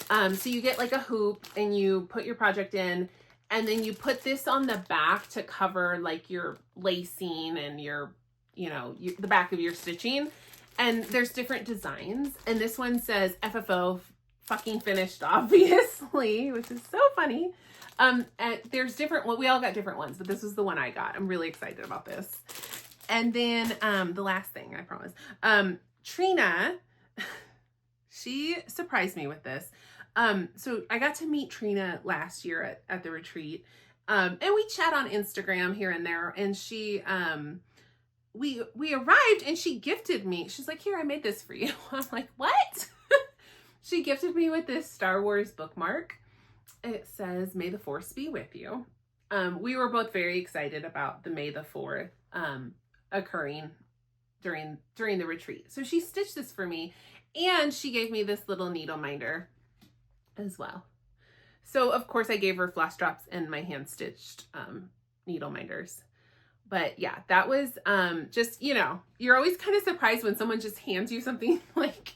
So you get like a hoop and you put your project in, and then you put this on the back to cover like your lacing and your, you know, the back of your stitching. And there's different designs, and this one says FFO, fucking finished, obviously, which is so funny. And there's different, well, we all got different ones, but this was the one I got. I'm really excited about this. And then the last thing, I promise. Trina, she surprised me with this. So I got to meet Trina last year at the retreat. And we chat on Instagram here and there, and she we arrived and she gifted me. She's like, here, I made this for you. I'm like, what? She gifted me with this Star Wars bookmark. It says, may the force be with you. we were both very excited about the May the 4th occurring during the retreat. So she stitched this for me, and she gave me this little needle minder as well. So of course I gave her floss drops and my hand stitched needle minders. But yeah, that was just, you know, you're always kind of surprised when someone just hands you something like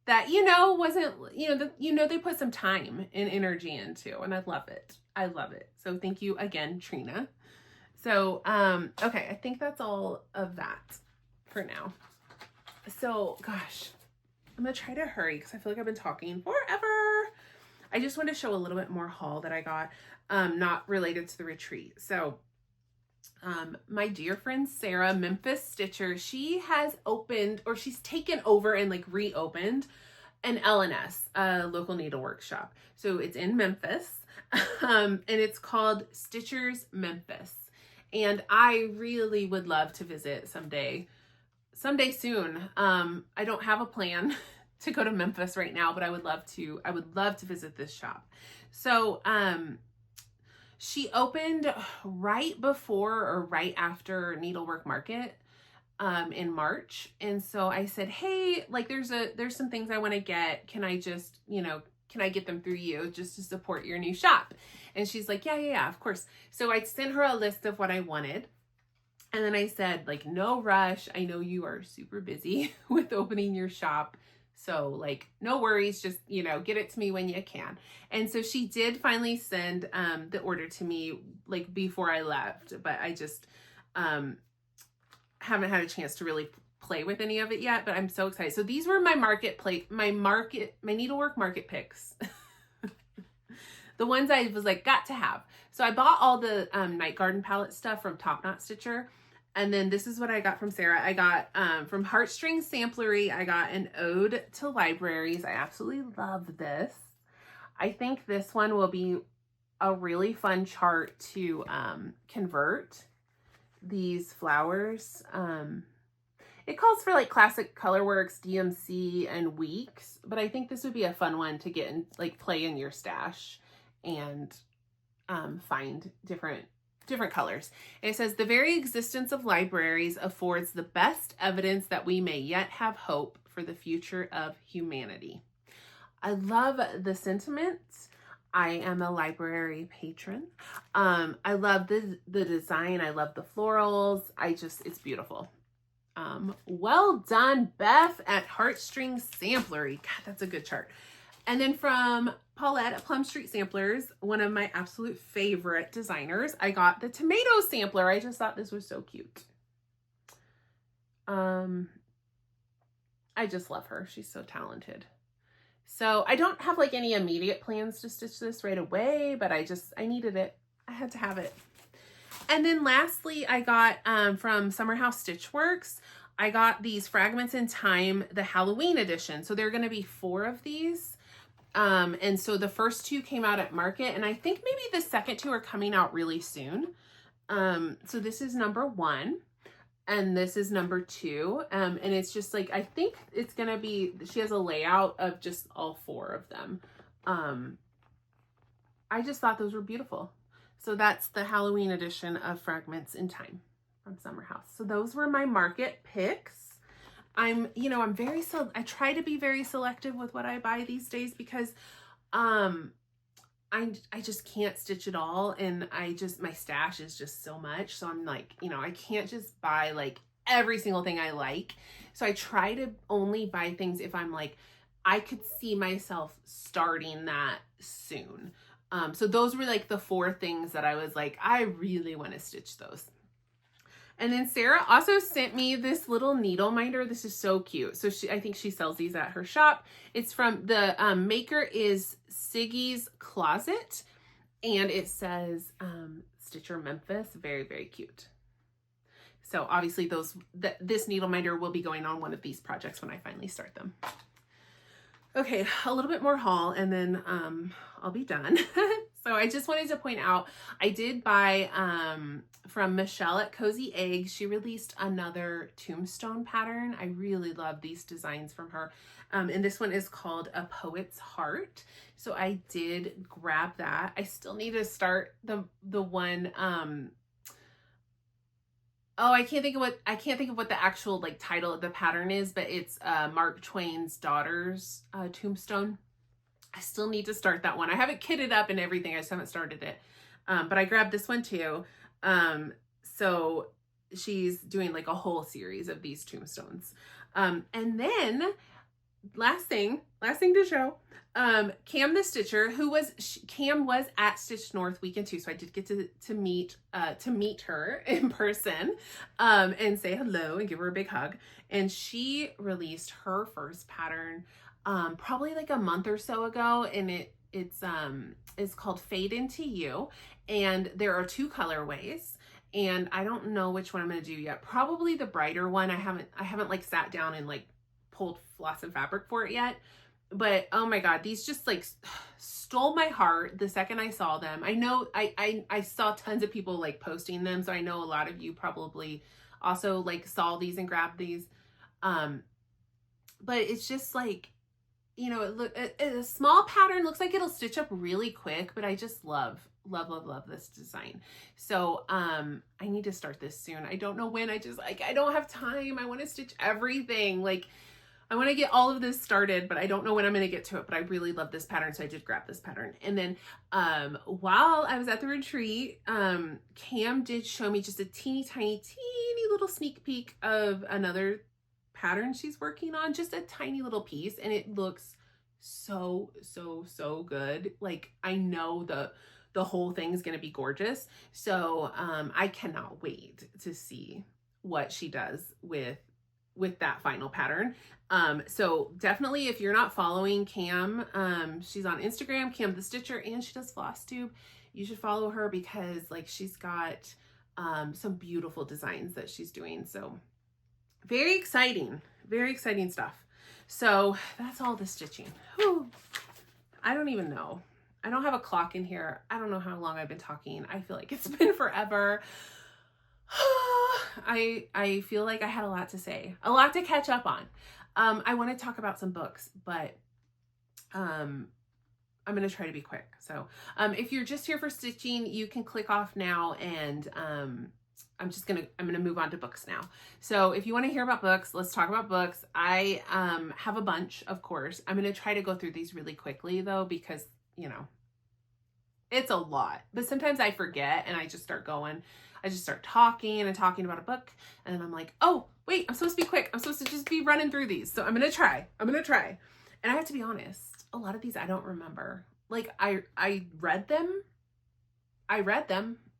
that, you know, wasn't, you know, they put some time and energy into, and I love it. I love it. So thank you again, Trina. So, okay, I think that's all of that for now. So, gosh, I'm gonna try to hurry because I feel like I've been talking forever. I just want to show a little bit more haul that I got, not related to the retreat. So, my dear friend Sarah, Memphis Stitcher, she has opened, or she's taken over and like reopened an LNS, a local needlework shop. So it's in Memphis, and it's called Stitchers Memphis. And I really would love to visit someday soon. I don't have a plan to go to Memphis right now, but I would love to visit this shop. So, she opened right before or right after Needlework Market in March. And so I said, hey, like there's some things I want to get. Can I just, can I get them through you just to support your new shop? And she's like, yeah, of course. So I sent her a list of what I wanted. And then I said, like, no rush. I know you are super busy with opening your shop. So like, no worries, just, get it to me when you can. And so she did finally send the order to me like before I left, but I just haven't had a chance to really play with any of it yet, but I'm so excited. So these were my needlework market picks. The ones I was like, got to have. So I bought all the Night Garden palette stuff from Top Knot Stitcher. And then this is what I got from Sarah. I got from Heartstring Samplery, I got an Ode to Libraries. I absolutely love this. I think this one will be a really fun chart to convert these flowers. It calls for like Classic Colorworks, DMC, and Weeks, but I think this would be a fun one to get and like play in your stash and find different colors. And it says, the very existence of libraries affords the best evidence that we may yet have hope for the future of humanity. I love the sentiment. I am a library patron. I love the design. I love the florals. It's beautiful. Well done, Beth at Heartstring Samplery. God, that's a good chart. And then from Paulette at Plum Street Samplers, one of my absolute favorite designers, I got the tomato sampler. I just thought this was so cute. I just love her. She's so talented. So I don't have like any immediate plans to stitch this right away, but I needed it. I had to have it. And then lastly, I got from Summer House Stitchworks, I got these Fragments in Time, the Halloween edition. So there are going to be 4 of these. And so the first 2 came out at market, and I think maybe the second 2 are coming out really soon. So this is number 1 and this is number 2. And it's just like, I think it's going to be, she has a layout of just all 4 of them. I just thought those were beautiful. So that's the Halloween edition of Fragments in Time from Summer House. So those were my market picks. I try to be very selective with what I buy these days because I just can't stitch it all, and my stash is just so much. So I'm like, I can't just buy like every single thing I like. So I try to only buy things if I'm like, I could see myself starting that soon. So those were like the 4 things that I was like, I really want to stitch those. And then Sarah also sent me this little needle minder. This is so cute. So I think she sells these at her shop. It's from the maker is Siggy's Closet, and it says Stitcher Memphis. Very, very cute. So obviously this needle minder will be going on one of these projects when I finally start them. Okay, a little bit more haul and then I'll be done. So I just wanted to point out, I did buy from Michelle at Cozy Egg. She released another Tombstone pattern. I really love these designs from her. And this one is called A Poet's Heart. So I did grab that. I still need to start the one, oh, I can't think of what the actual like title of the pattern is, but it's Mark Twain's daughter's Tombstone. I still need to start that one. I have it kitted up and everything. I just haven't started it. But I grabbed this one too. So she's doing like a whole series of these tombstones. And then last thing to show, Cam the Stitcher, Cam was at Stitch North weekend too, so I did get to meet her in person, and say hello and give her a big hug. And she released her first pattern, probably like a month or so ago, and it's called Fade Into You, and there are 2 colorways. And I don't know which one I'm going to do yet. Probably the brighter one. I haven't like sat down and like pulled floss and fabric for it yet, but oh my god, these just like stole my heart the second I saw them. I know I saw tons of people like posting them, so I know a lot of you probably also like saw these and grabbed these, but it's just like, you know, a small pattern, looks like it'll stitch up really quick, but I just love this design. So I need to start this soon. I don't know when. I don't have time. I want to stitch everything. Like, I want to get all of this started, but I don't know when I'm going to get to it, but I really love this pattern, so I did grab this pattern. And then while I was at the retreat, Cam did show me just a teeny little sneak peek of another pattern she's working on, just a tiny little piece, and it looks so good. Like, I know the whole thing is going to be gorgeous. So I cannot wait to see what she does with that final pattern. So definitely, if you're not following Cam, she's on Instagram, Cam the Stitcher, and she does Flosstube. You should follow her because like she's got some beautiful designs that she's doing. So very exciting stuff. So that's all the stitching. Whew. I don't even know. I don't have a clock in here. I don't know how long I've been talking. I feel like it's been forever. I feel like I had a lot to say, a lot to catch up on. I want to talk about some books, but I'm going to try to be quick. So if you're just here for stitching, you can click off now, and I'm going to move on to books now. So if you want to hear about books, let's talk about books. I have a bunch, of course. I'm going to try to go through these really quickly though, because, you know, it's a lot, but sometimes I forget and I just start going. I just start talking about a book, and then I'm like, oh, wait, I'm supposed to be quick. I'm supposed to just be running through these. So I'm going to try. And I have to be honest, a lot of these I don't remember. Like I read them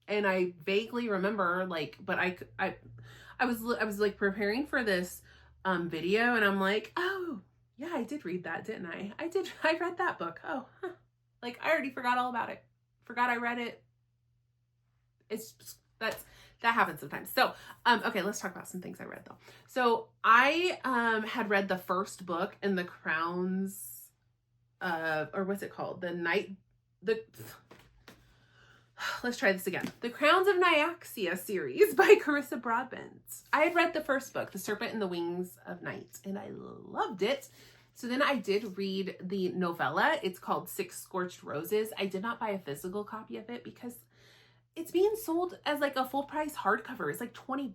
and I vaguely remember, like, but I was like preparing for this video, and I'm like, oh yeah, I did read that, didn't I? I read that book. Oh, huh. Like I already forgot all about it. Forgot I read it. That happens sometimes. So, okay, let's talk about some things I read though. So I had read the first book in the Crowns, or what's it called? Let's try this again. The Crowns of Nyaxia series by Carissa Broadbent. I had read the first book, The Serpent and the Wings of Night, and I loved it. So then I did read the novella. It's called Six Scorched Roses. I did not buy a physical copy of it because it's being sold as like a full price hardcover. It's like $20,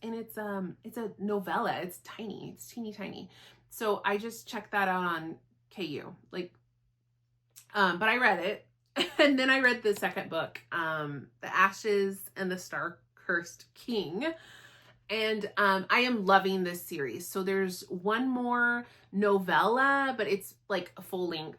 and it's a novella. It's tiny. It's teeny tiny. So I just checked that out on KU. Like, but I read it, and then I read the second book, The Ashes and the Star-Cursed King. And I am loving this series. So there's one more novella, but it's like a full length.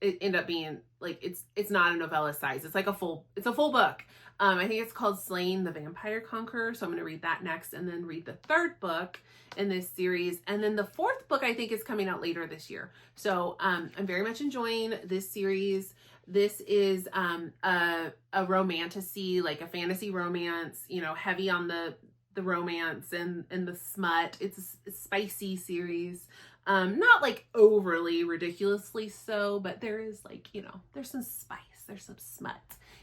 It ended up being like, it's not a novella size. It's like a full book. I think it's called Slaying the Vampire Conqueror. So I'm going to read that next, and then read the third book in this series. And then the fourth book I think is coming out later this year. So I'm very much enjoying this series. This is a romantasy, like a fantasy romance, you know, heavy on the romance and the smut. It's a spicy series. Not like overly ridiculously so, but there is like, you know, there's some spice, there's some smut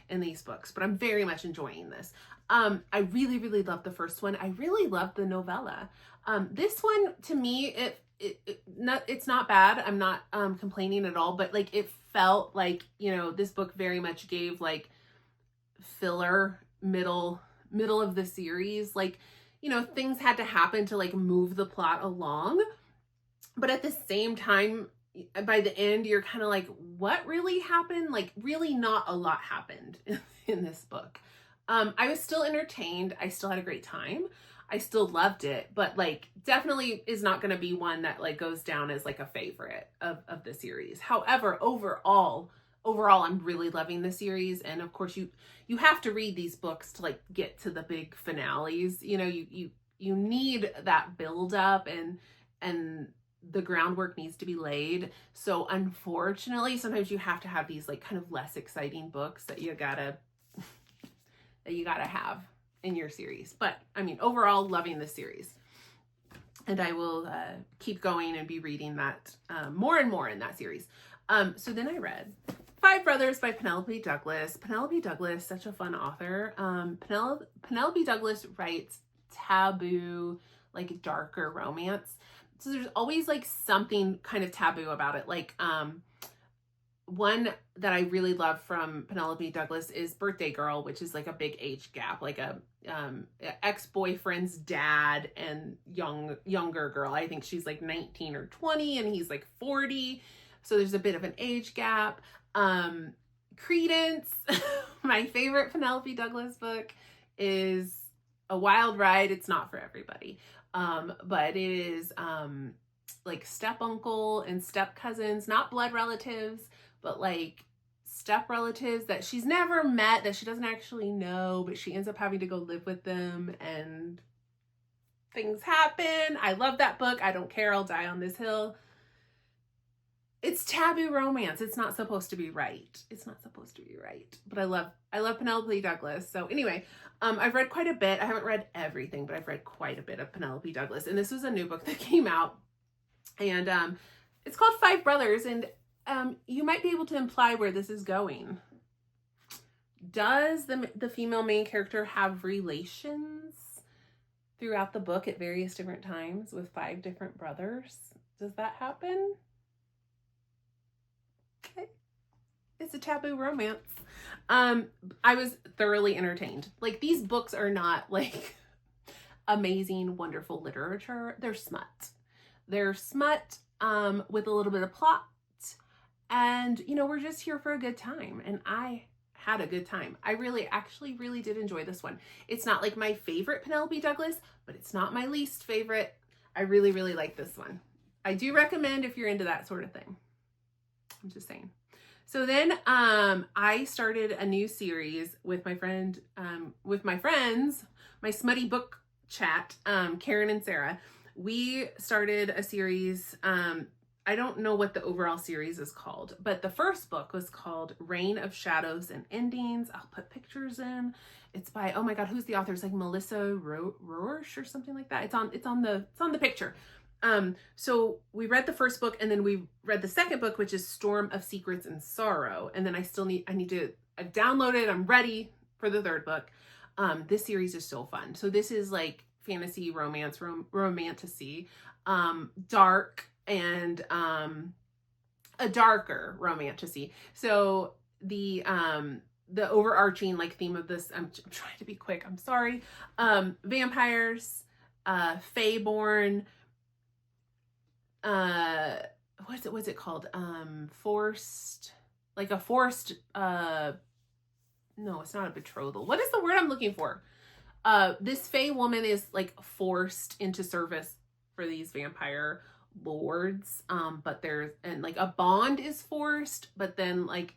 in these books, but I'm very much enjoying this. I really, really loved the first one. I really loved the novella. This one, to me, it's not bad. I'm not complaining at all, but like it felt like, you know, this book very much gave like filler middle of the series. Like, you know, things had to happen to like move the plot along, but at the same time, by the end, you're kind of like, what really happened? Like, really not a lot happened in this book. I was still entertained. I still had a great time. I still loved it, but like definitely is not going to be one that like goes down as like a favorite of the series. However, overall, I'm really loving the series. And of course you have to read these books to like get to the big finales. You know, you need that build up and the groundwork needs to be laid. So unfortunately, sometimes you have to have these like kind of less exciting books that you gotta have in your series. But I mean, overall, loving this series. And I will keep going and be reading that more and more in that series. So then I read Five Brothers by Penelope Douglas. Penelope Douglas, such a fun author. Penelope Douglas writes taboo, like darker romance. So there's always like something kind of taboo about it. Like one that I really love from Penelope Douglas is Birthday Girl, which is like a big age gap, like a ex-boyfriend's dad and younger girl. I think she's like 19 or 20 and he's like 40. So there's a bit of an age gap. Credence, my favorite Penelope Douglas book, is A Wild Ride. It's not for everybody. But it is like step uncle and step cousins, not blood relatives, but like step relatives that she's never met, that she doesn't actually know, but she ends up having to go live with them and things happen. I love that book. I don't care. I'll die on this hill. It's taboo romance. It's not supposed to be right. It's not supposed to be right. But I love Penelope Douglas. So anyway, I've read quite a bit. I haven't read everything, but I've read quite a bit of Penelope Douglas. And this was a new book that came out. And it's called Five Brothers. And you might be able to imply where this is going. Does the female main character have relations throughout the book at various different times with five different brothers? Does that happen? Okay. It's a taboo romance. I was thoroughly entertained. Like, these books are not like amazing, wonderful literature. They're smut. They're smut with a little bit of plot. And, you know, we're just here for a good time. And I had a good time. I actually really did enjoy this one. It's not like my favorite Penelope Douglas, but it's not my least favorite. I really, really like this one. I do recommend if you're into that sort of thing. I'm just saying. So then I started a new series with my friends, my smutty book chat, Karen and Sarah. We started a series. I don't know what the overall series is called, but the first book was called Reign of Shadows and Endings. I'll put pictures in. It's by, oh my God, who's the author? It's like Melissa Roarch or something like that. It's on the picture. So we read the first book and then we read the second book, which is Storm of Secrets and Sorrow. And then I've downloaded, I'm ready for the third book. This series is so fun. So this is like fantasy romance, romantasy, dark and, a darker romantasy. So the overarching like theme of this, I'm trying to be quick. I'm sorry. Vampires, Faeborn, what's it called? Forced, no, it's not a betrothal. What is the word I'm looking for? This Fae woman is like forced into service for these vampire lords. But and like a bond is forced, but then like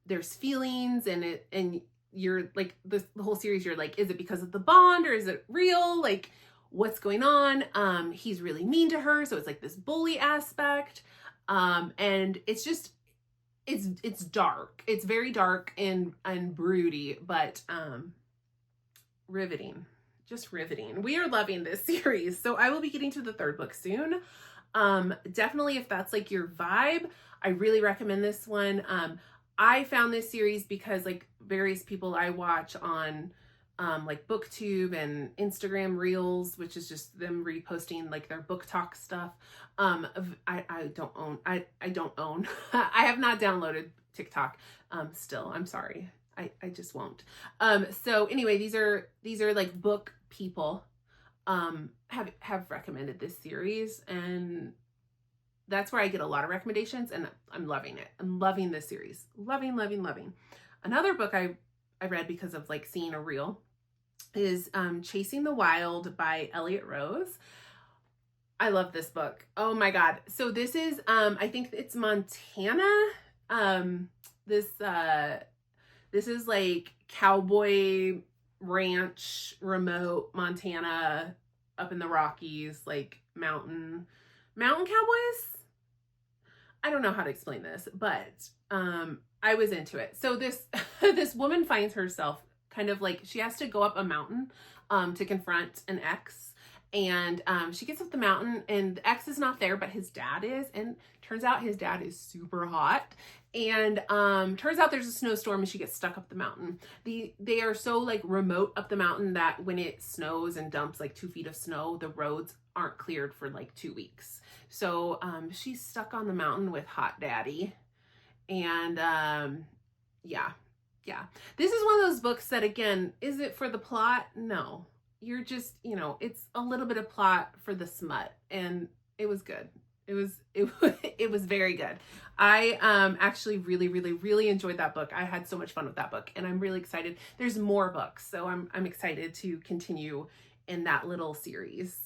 there's feelings and you're like, the whole series, you're like, is it because of the bond or is it real? Like, what's going on? He's really mean to her. So it's like this bully aspect. And it's just, it's dark. It's very dark and broody, but, riveting, just riveting. We are loving this series. So I will be getting to the third book soon. Definitely if that's like your vibe, I really recommend this one. I found this series because like various people I watch on like BookTube and Instagram Reels, which is just them reposting like their book talk stuff. I don't own, I don't own, I have not downloaded TikTok still. I'm sorry. I just won't. So anyway, these are like book people have recommended this series, and that's where I get a lot of recommendations, and I'm loving it. I'm loving this series. Loving, loving, loving. Another book I read because of like seeing a reel is Chasing the Wild by Elliot Rose. I love this book. Oh my God. So this is, I think it's Montana. This is like cowboy ranch, remote Montana, up in the Rockies, like mountain cowboys. I don't know how to explain this, but I was into it. So this this woman finds herself kind of like, she has to go up a mountain to confront an ex. And she gets up the mountain and the ex is not there, but his dad is. And turns out his dad is super hot. And turns out there's a snowstorm and she gets stuck up the mountain. They are so like remote up the mountain that when it snows and dumps like 2 feet of snow, the roads aren't cleared for like 2 weeks. So she's stuck on the mountain with hot daddy. And yeah. This is one of those books that, again, is it for the plot? No. You're just, you know, it's a little bit of plot for the smut, and it was good. It was very good. I actually really enjoyed that book. I had so much fun with that book, and I'm really excited. There's more books, so I'm excited to continue in that little series.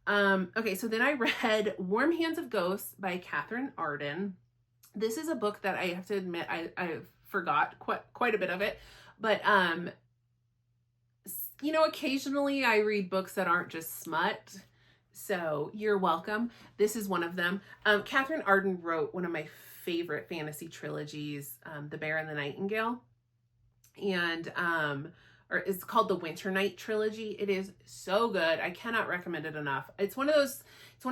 Okay, so then I read Warm Hands of Ghosts by Catherine Arden. This is a book that I have to admit I forgot quite a bit of it, but you know, occasionally I read books that aren't just smut, so you're welcome. This is one of them. Catherine Arden wrote one of my favorite fantasy trilogies, The Bear and the Nightingale, and or it's called the Winter Night trilogy. It is so good. I cannot recommend it enough. It's one of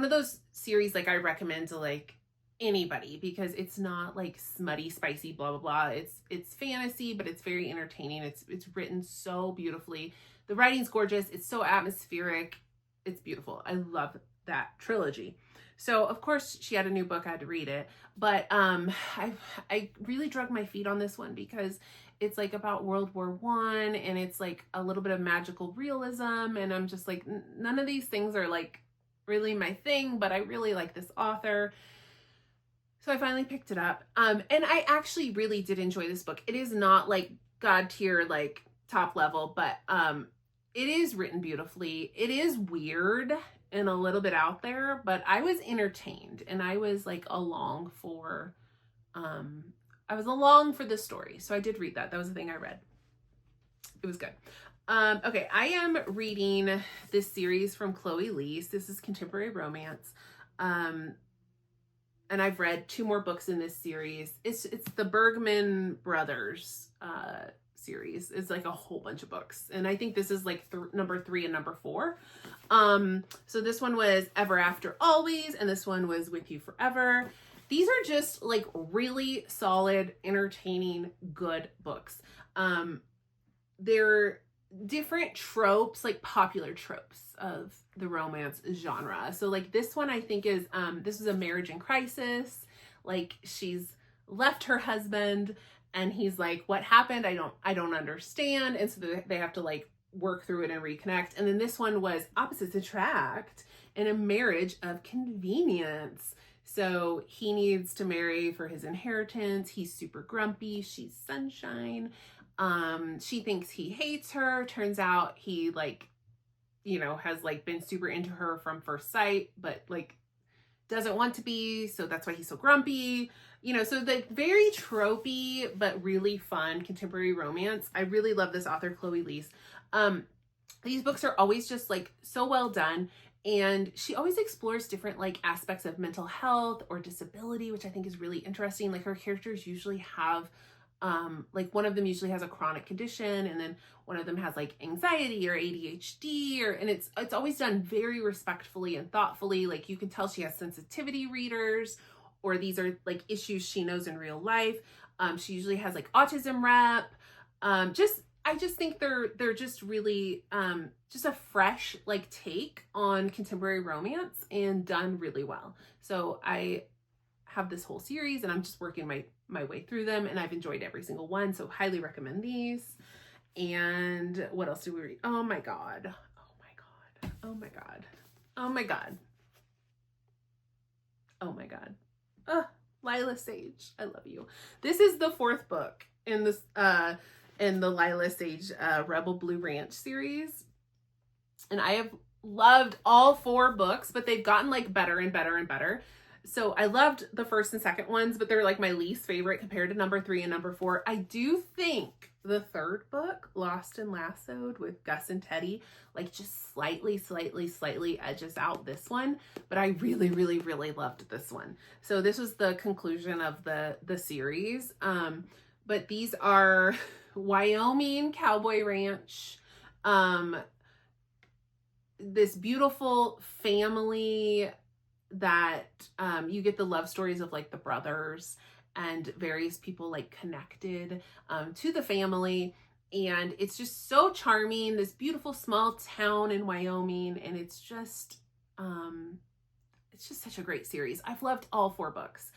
those series like I recommend to like anybody, because it's not like smutty, spicy, blah blah blah. It's fantasy, but it's very entertaining. It's written so beautifully. The writing's gorgeous. It's so atmospheric. It's beautiful. I love that trilogy. So of course she had a new book. I had to read it, but I really drug my feet on this one because it's like about World War I, and it's like a little bit of magical realism, and I'm just like, none of these things are like really my thing, but I really like this author. So I finally picked it up. And I actually really did enjoy this book. It is not like God tier, like top level, but it is written beautifully. It is weird and a little bit out there, but I was entertained, and I was like along for the story. So I did read that. That was the thing I read. It was good. Okay, I am reading this series from Chloe Leese. This is contemporary romance. And I've read 2 more books in this series. It's the Bergman Brothers series. It's like a whole bunch of books, and I think this is like number 3 and number 4. So this one was Ever After Always, and this one was With You Forever. These are just like really solid, entertaining, good books. They're different tropes, like popular tropes of the romance genre. So like this one I think is this is a marriage in crisis. Like she's left her husband and he's like, what happened? I don't understand. And so they have to like work through it and reconnect. And then this one was opposites attract in a marriage of convenience. So he needs to marry for his inheritance. He's super grumpy. She's sunshine. She thinks he hates her. Turns out he like, you know, has like been super into her from first sight, but like doesn't want to be. So that's why he's so grumpy. You know, so the very tropey, but really fun contemporary romance. I really love this author, Chloe Leese. These books are always just like so well done. And she always explores different like aspects of mental health or disability, which I think is really interesting. Like her characters usually have Like one of them usually has a chronic condition, and then one of them has like anxiety or ADHD, and it's always done very respectfully and thoughtfully. Like you can tell she has sensitivity readers, or these are like issues she knows in real life. She usually has like autism rep. I just think they're just really just a fresh like take on contemporary romance and done really well. So I have this whole series and I'm just working my way through them, and I've enjoyed every single one. So highly recommend these. And what else do we read? Oh my God. Oh my God. Oh my God. Oh my God. Oh my God. Lila Sage, I love you. This is the fourth book in this in the Lila Sage Rebel Blue Ranch series. And I have loved all 4 books, but they've gotten like better and better and better. So I loved the first and second ones, but they're like my least favorite compared to number 3 and number 4. I do think the third book, Lost and Lassoed with Gus and Teddy, like just slightly edges out this one, but I really, really, really loved this one. So this was the conclusion of the series. But these are Wyoming cowboy ranch, this beautiful family that you get the love stories of like the brothers and various people like connected to the family, and it's just so charming, this beautiful small town in Wyoming, and it's just such a great series. I've loved all 4 books.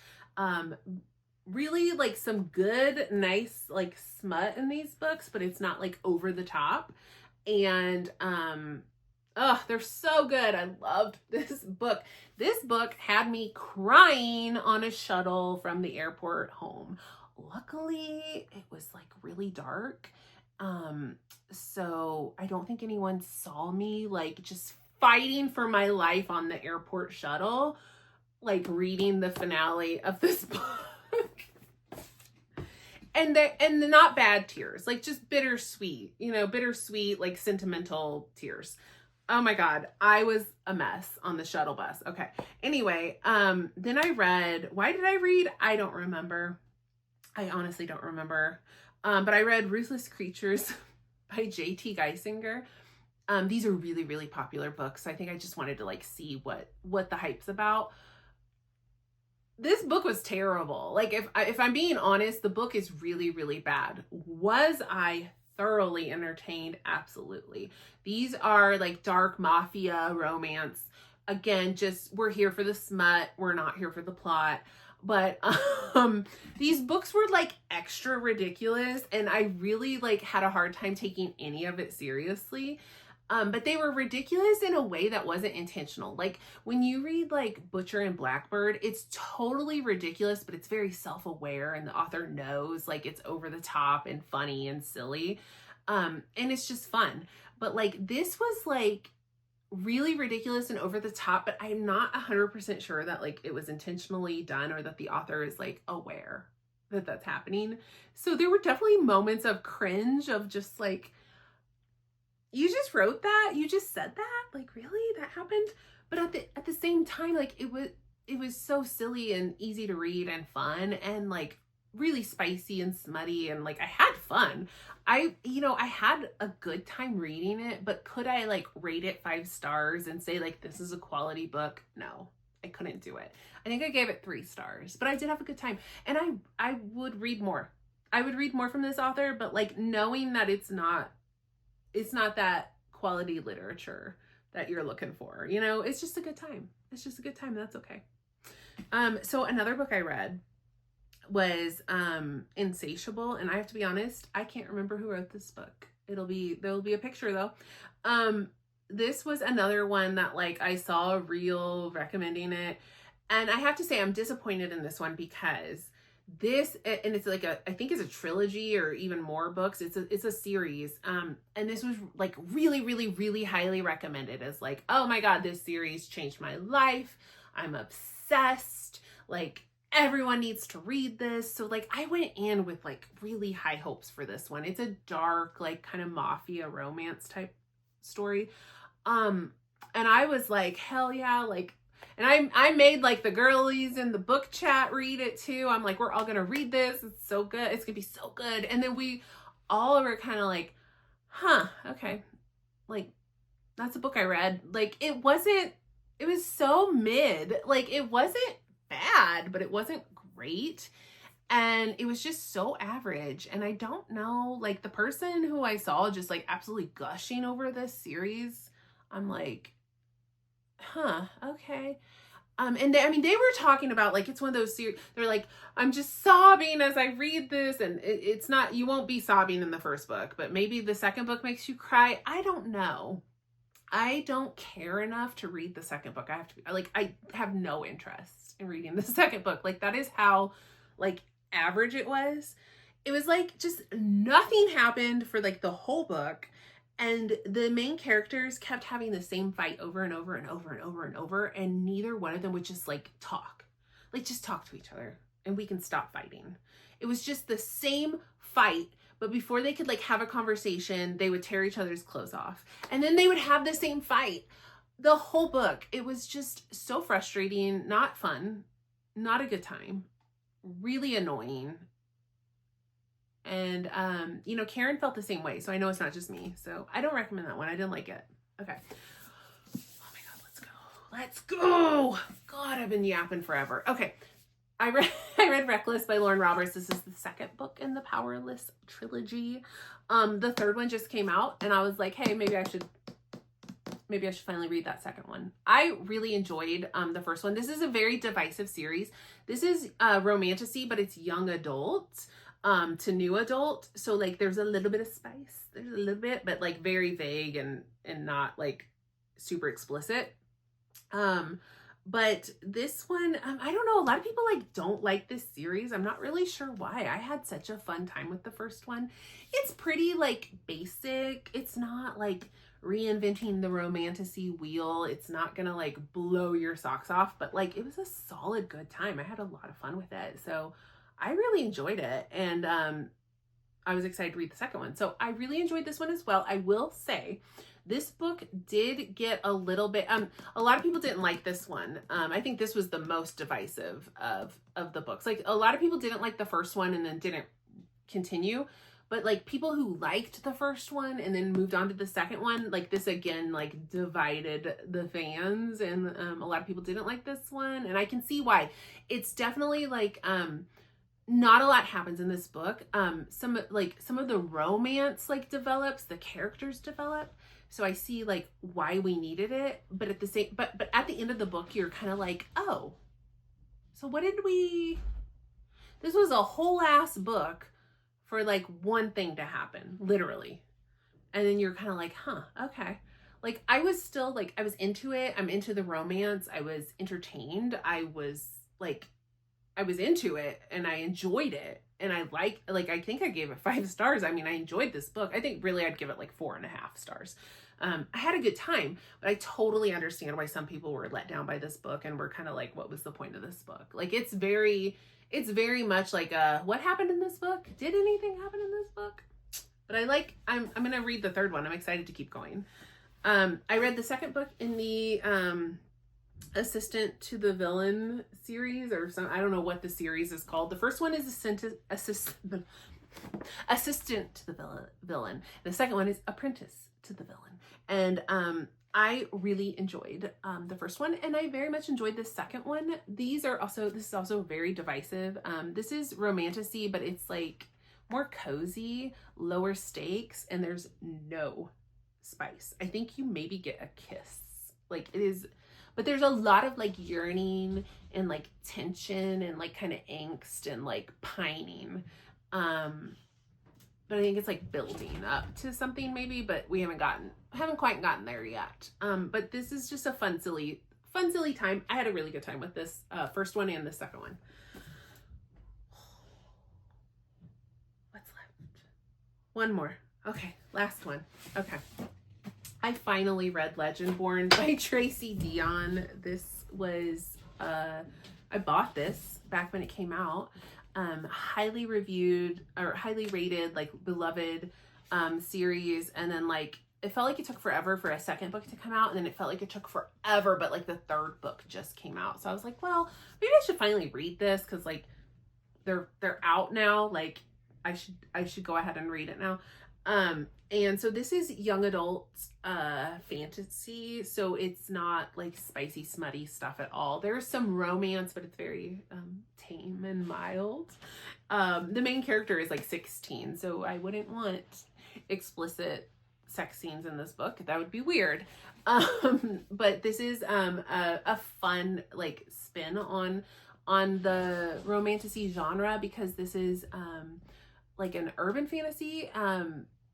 Really like some good nice like smut in these books, but it's not like over the top, and oh, they're so good. I loved this book. This book had me crying on a shuttle from the airport home. Luckily, it was like really dark. So I don't think anyone saw me like just fighting for my life on the airport shuttle, like reading the finale of this book. And not bad tears, like just bittersweet, bittersweet, like sentimental tears. Oh my God, I was a mess on the shuttle bus. Okay. Anyway, then I read, why did I read? I don't remember. I honestly don't remember. But I read Ruthless Creatures by J.T. Geisinger. These are really, really popular books. So I think I just wanted to like see what the hype's about. This book was terrible. Like if I'm being honest, the book is really, really bad. Was I thoroughly entertained? Absolutely. These are like dark mafia romance. Again, just we're here for the smut. We're not here for the plot. But these books were like extra ridiculous, and I really like had a hard time taking any of it seriously. But they were ridiculous in a way that wasn't intentional. Like when you read like Butcher and Blackbird, it's totally ridiculous, but it's very self-aware, and the author knows like it's over the top and funny and silly. And it's just fun. But like this was like really ridiculous and over the top, but I'm not 100% sure that like it was intentionally done or that the author is like aware that that's happening. So there were definitely moments of cringe of just like, you just wrote that? You just said that? Like, really? That happened? But at the same time, like it was so silly and easy to read and fun and like really spicy and smutty, and like I had fun. I had a good time reading it, but could I like rate it 5 stars and say like this is a quality book? No, I couldn't do it. I think I gave it 3 stars, but I did have a good time, and I would read more. I would read more from this author, but like knowing that it's not that quality literature that you're looking for. It's just a good time. It's just a good time. That's okay. So another book I read was Insatiable, and I have to be honest, I can't remember who wrote this book. There'll be a picture though. This was another one that like I saw a reel recommending it, and I have to say I'm disappointed in this one because this, and it's like I think it's a trilogy or even more books. It's a series. And this was like really, really, really highly recommended as like, oh my God, this series changed my life. I'm obsessed. Like everyone needs to read this. So like I went in with like really high hopes for this one. It's a dark, like kind of mafia romance type story. And I was like, hell yeah, like And I made like the girlies in the book chat read it too. I'm like, we're all gonna read this. It's so good. It's gonna be so good. And then we all were kind of like, huh, okay. Like, that's a book I read. Like, it was so mid. Like, it wasn't bad, but it wasn't great. And it was just so average. And I don't know, like, the person who I saw just like absolutely gushing over this series, I'm like, huh, okay. And they, I mean, they were talking about like, it's one of those series, they're like, I'm just sobbing as I read this. And it's not, you won't be sobbing in the first book, but maybe the second book makes you cry. I don't know. I don't care enough to read the second book. I have to be like, I have no interest in reading the second book. Like, that is how like average it was. It was like just nothing happened for like the whole book. And the main characters kept having the same fight over and over and over and over and over. And neither one of them would just like talk. Like, just talk to each other and we can stop fighting. It was just the same fight. But before they could like have a conversation, they would tear each other's clothes off. And then they would have the same fight. The whole book. It was just so frustrating, not fun, not a good time, really annoying. And, you know, Karen felt the same way. So I know it's not just me. So I don't recommend that one. I didn't like it. Okay. Oh my God, let's go. Let's go. God, I've been yapping forever. Okay. I read Reckless by Lauren Roberts. This is the second book in the Powerless trilogy. The third one just came out and I was like, hey, maybe I should finally read that second one. I really enjoyed the first one. This is a very divisive series. This is romantasy, but it's young adult to new adult. So like there's a little bit of spice. There's a little bit, but like very vague and not like super explicit. But this one, I don't know, a lot of people like don't like this series. I'm not really sure why. I had such a fun time with the first one. It's pretty like basic. It's not like reinventing the romantasy wheel. It's not gonna like blow your socks off, but like it was a solid good time. I had a lot of fun with it. So I really enjoyed it. And I was excited to read the second one. So I really enjoyed this one as well. I will say, this book did get a little bit, a lot of people didn't like this one. I think this was the most divisive of the books. Like, a lot of people didn't like the first one and then didn't continue. But like people who liked the first one and then moved on to the second one, like this again, like divided the fans. And a lot of people didn't like this one. And I can see why. It's definitely like, not a lot happens in this book. Some of the romance like develops, the characters develop. So I see like why we needed it, but at the same, but at the end of the book, you're kind of like, oh, so what did we, this was a whole ass book for like one thing to happen, literally. And then you're kind of like, huh, okay. Like I was still like, I was into it. I'm into the romance. I was entertained. I was into it and I enjoyed it. And I I think I gave it 5 stars. I mean, I enjoyed this book. I think really I'd give it like 4.5 stars. I had a good time, but I totally understand why some people were let down by this book and were kind of like, what was the point of this book? Like, it's very much like, what happened in this book? Did anything happen in this book? But I'm going to read the third one. I'm excited to keep going. I read the second book in the, Assistant to the Villain series, or some, I don't know what the series is called. The first one is Assistant to the Villain. The second one is Apprentice to the Villain. And I really enjoyed the first one, and I very much enjoyed the second one. This is also very divisive. This is romantasy, but it's like more cozy, lower stakes, and there's no spice. I think you maybe get a kiss. Like, it is. But there's a lot of like yearning and like tension and like kind of angst and like pining. But I think it's like building up to something maybe, but we haven't quite gotten there yet. But this is just a fun, silly time. I had a really good time with this first one and the second one. What's left? One more. Okay, last one. Okay. I finally read Legendborn by Tracy Deonn. This was, I bought this back when it came out. Highly reviewed or highly rated, like beloved series. And then like it felt like it took forever for a second book to come out, and then it felt like it took forever, but like the third book just came out. So I was like, well, maybe I should finally read this, because like they're out now. Like I should go ahead and read it now. And so this is young adult fantasy, so it's not like spicy, smutty stuff at all. There's some romance, but it's very tame and mild. The main character is like 16, so I wouldn't want explicit sex scenes in this book. That would be weird. But this is a fun like spin on the romantasy genre, because this is like an urban fantasy.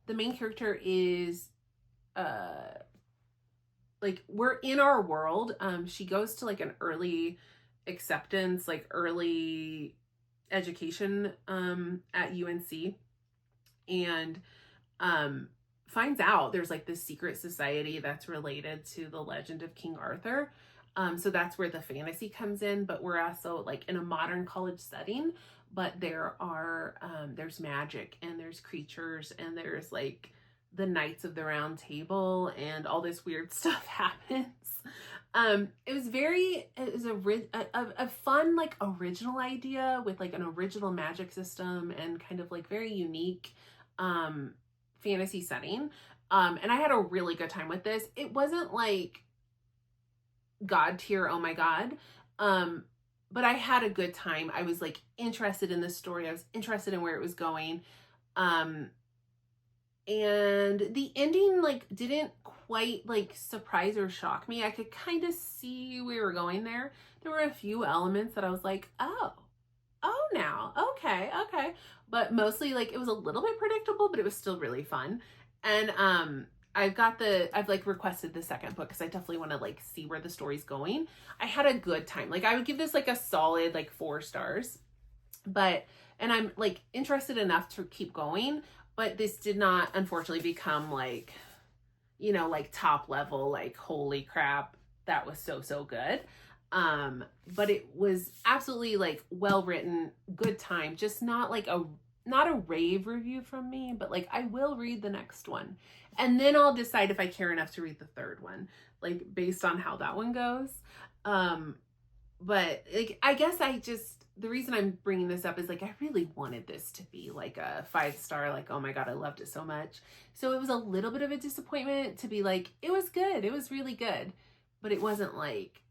The main character is like, we're in our world. She goes to like an early acceptance, like early education at UNC, and finds out there's like this secret society that's related to the legend of King Arthur. So that's where the fantasy comes in, but we're also like in a modern college setting, but there are there's magic, and there's creatures, and there's like the Knights of the Round Table, and all this weird stuff happens. It was a fun like original idea with like an original magic system and kind of like very unique fantasy setting. And I had a really good time with this. It wasn't like God tier, oh my God. But I had a good time. I was like interested in the story. I was interested in where it was going. And the ending like didn't quite like surprise or shock me. I could kind of see we were going there. There were a few elements that I was like, oh now, okay. But mostly like it was a little bit predictable, but it was still really fun. And I've like requested the second book, because I definitely want to like see where the story's going. I had a good time. Like I would give this like a solid like 4 stars, and I'm like interested enough to keep going, but this did not unfortunately become like, you know, like top level, like holy crap, that was so good. But it was absolutely like well written, good time, just not a rave review from me, but like I will read the next one, and then I'll decide if I care enough to read the third one, like based on how that one goes. But like I guess the reason I'm bringing this up is like I really wanted this to be like a 5-star, like oh my God, I loved it so much. So it was a little bit of a disappointment to be like, it was good, it was really good, but it wasn't like,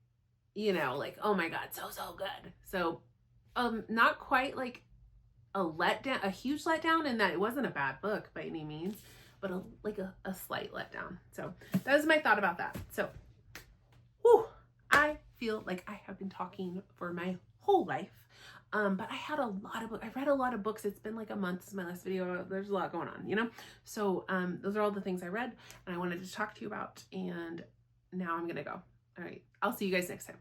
you know, like oh my God, so good. So not quite like a letdown, a huge letdown, in that it wasn't a bad book by any means, but a slight letdown. So that was my thought about that. So I feel like I have been talking for my whole life. But I had a lot of books. I read a lot of books. It's been like a month since my last video. There's a lot going on, you know? So those are all the things I read and I wanted to talk to you about. And now I'm going to go. All right. I'll see you guys next time.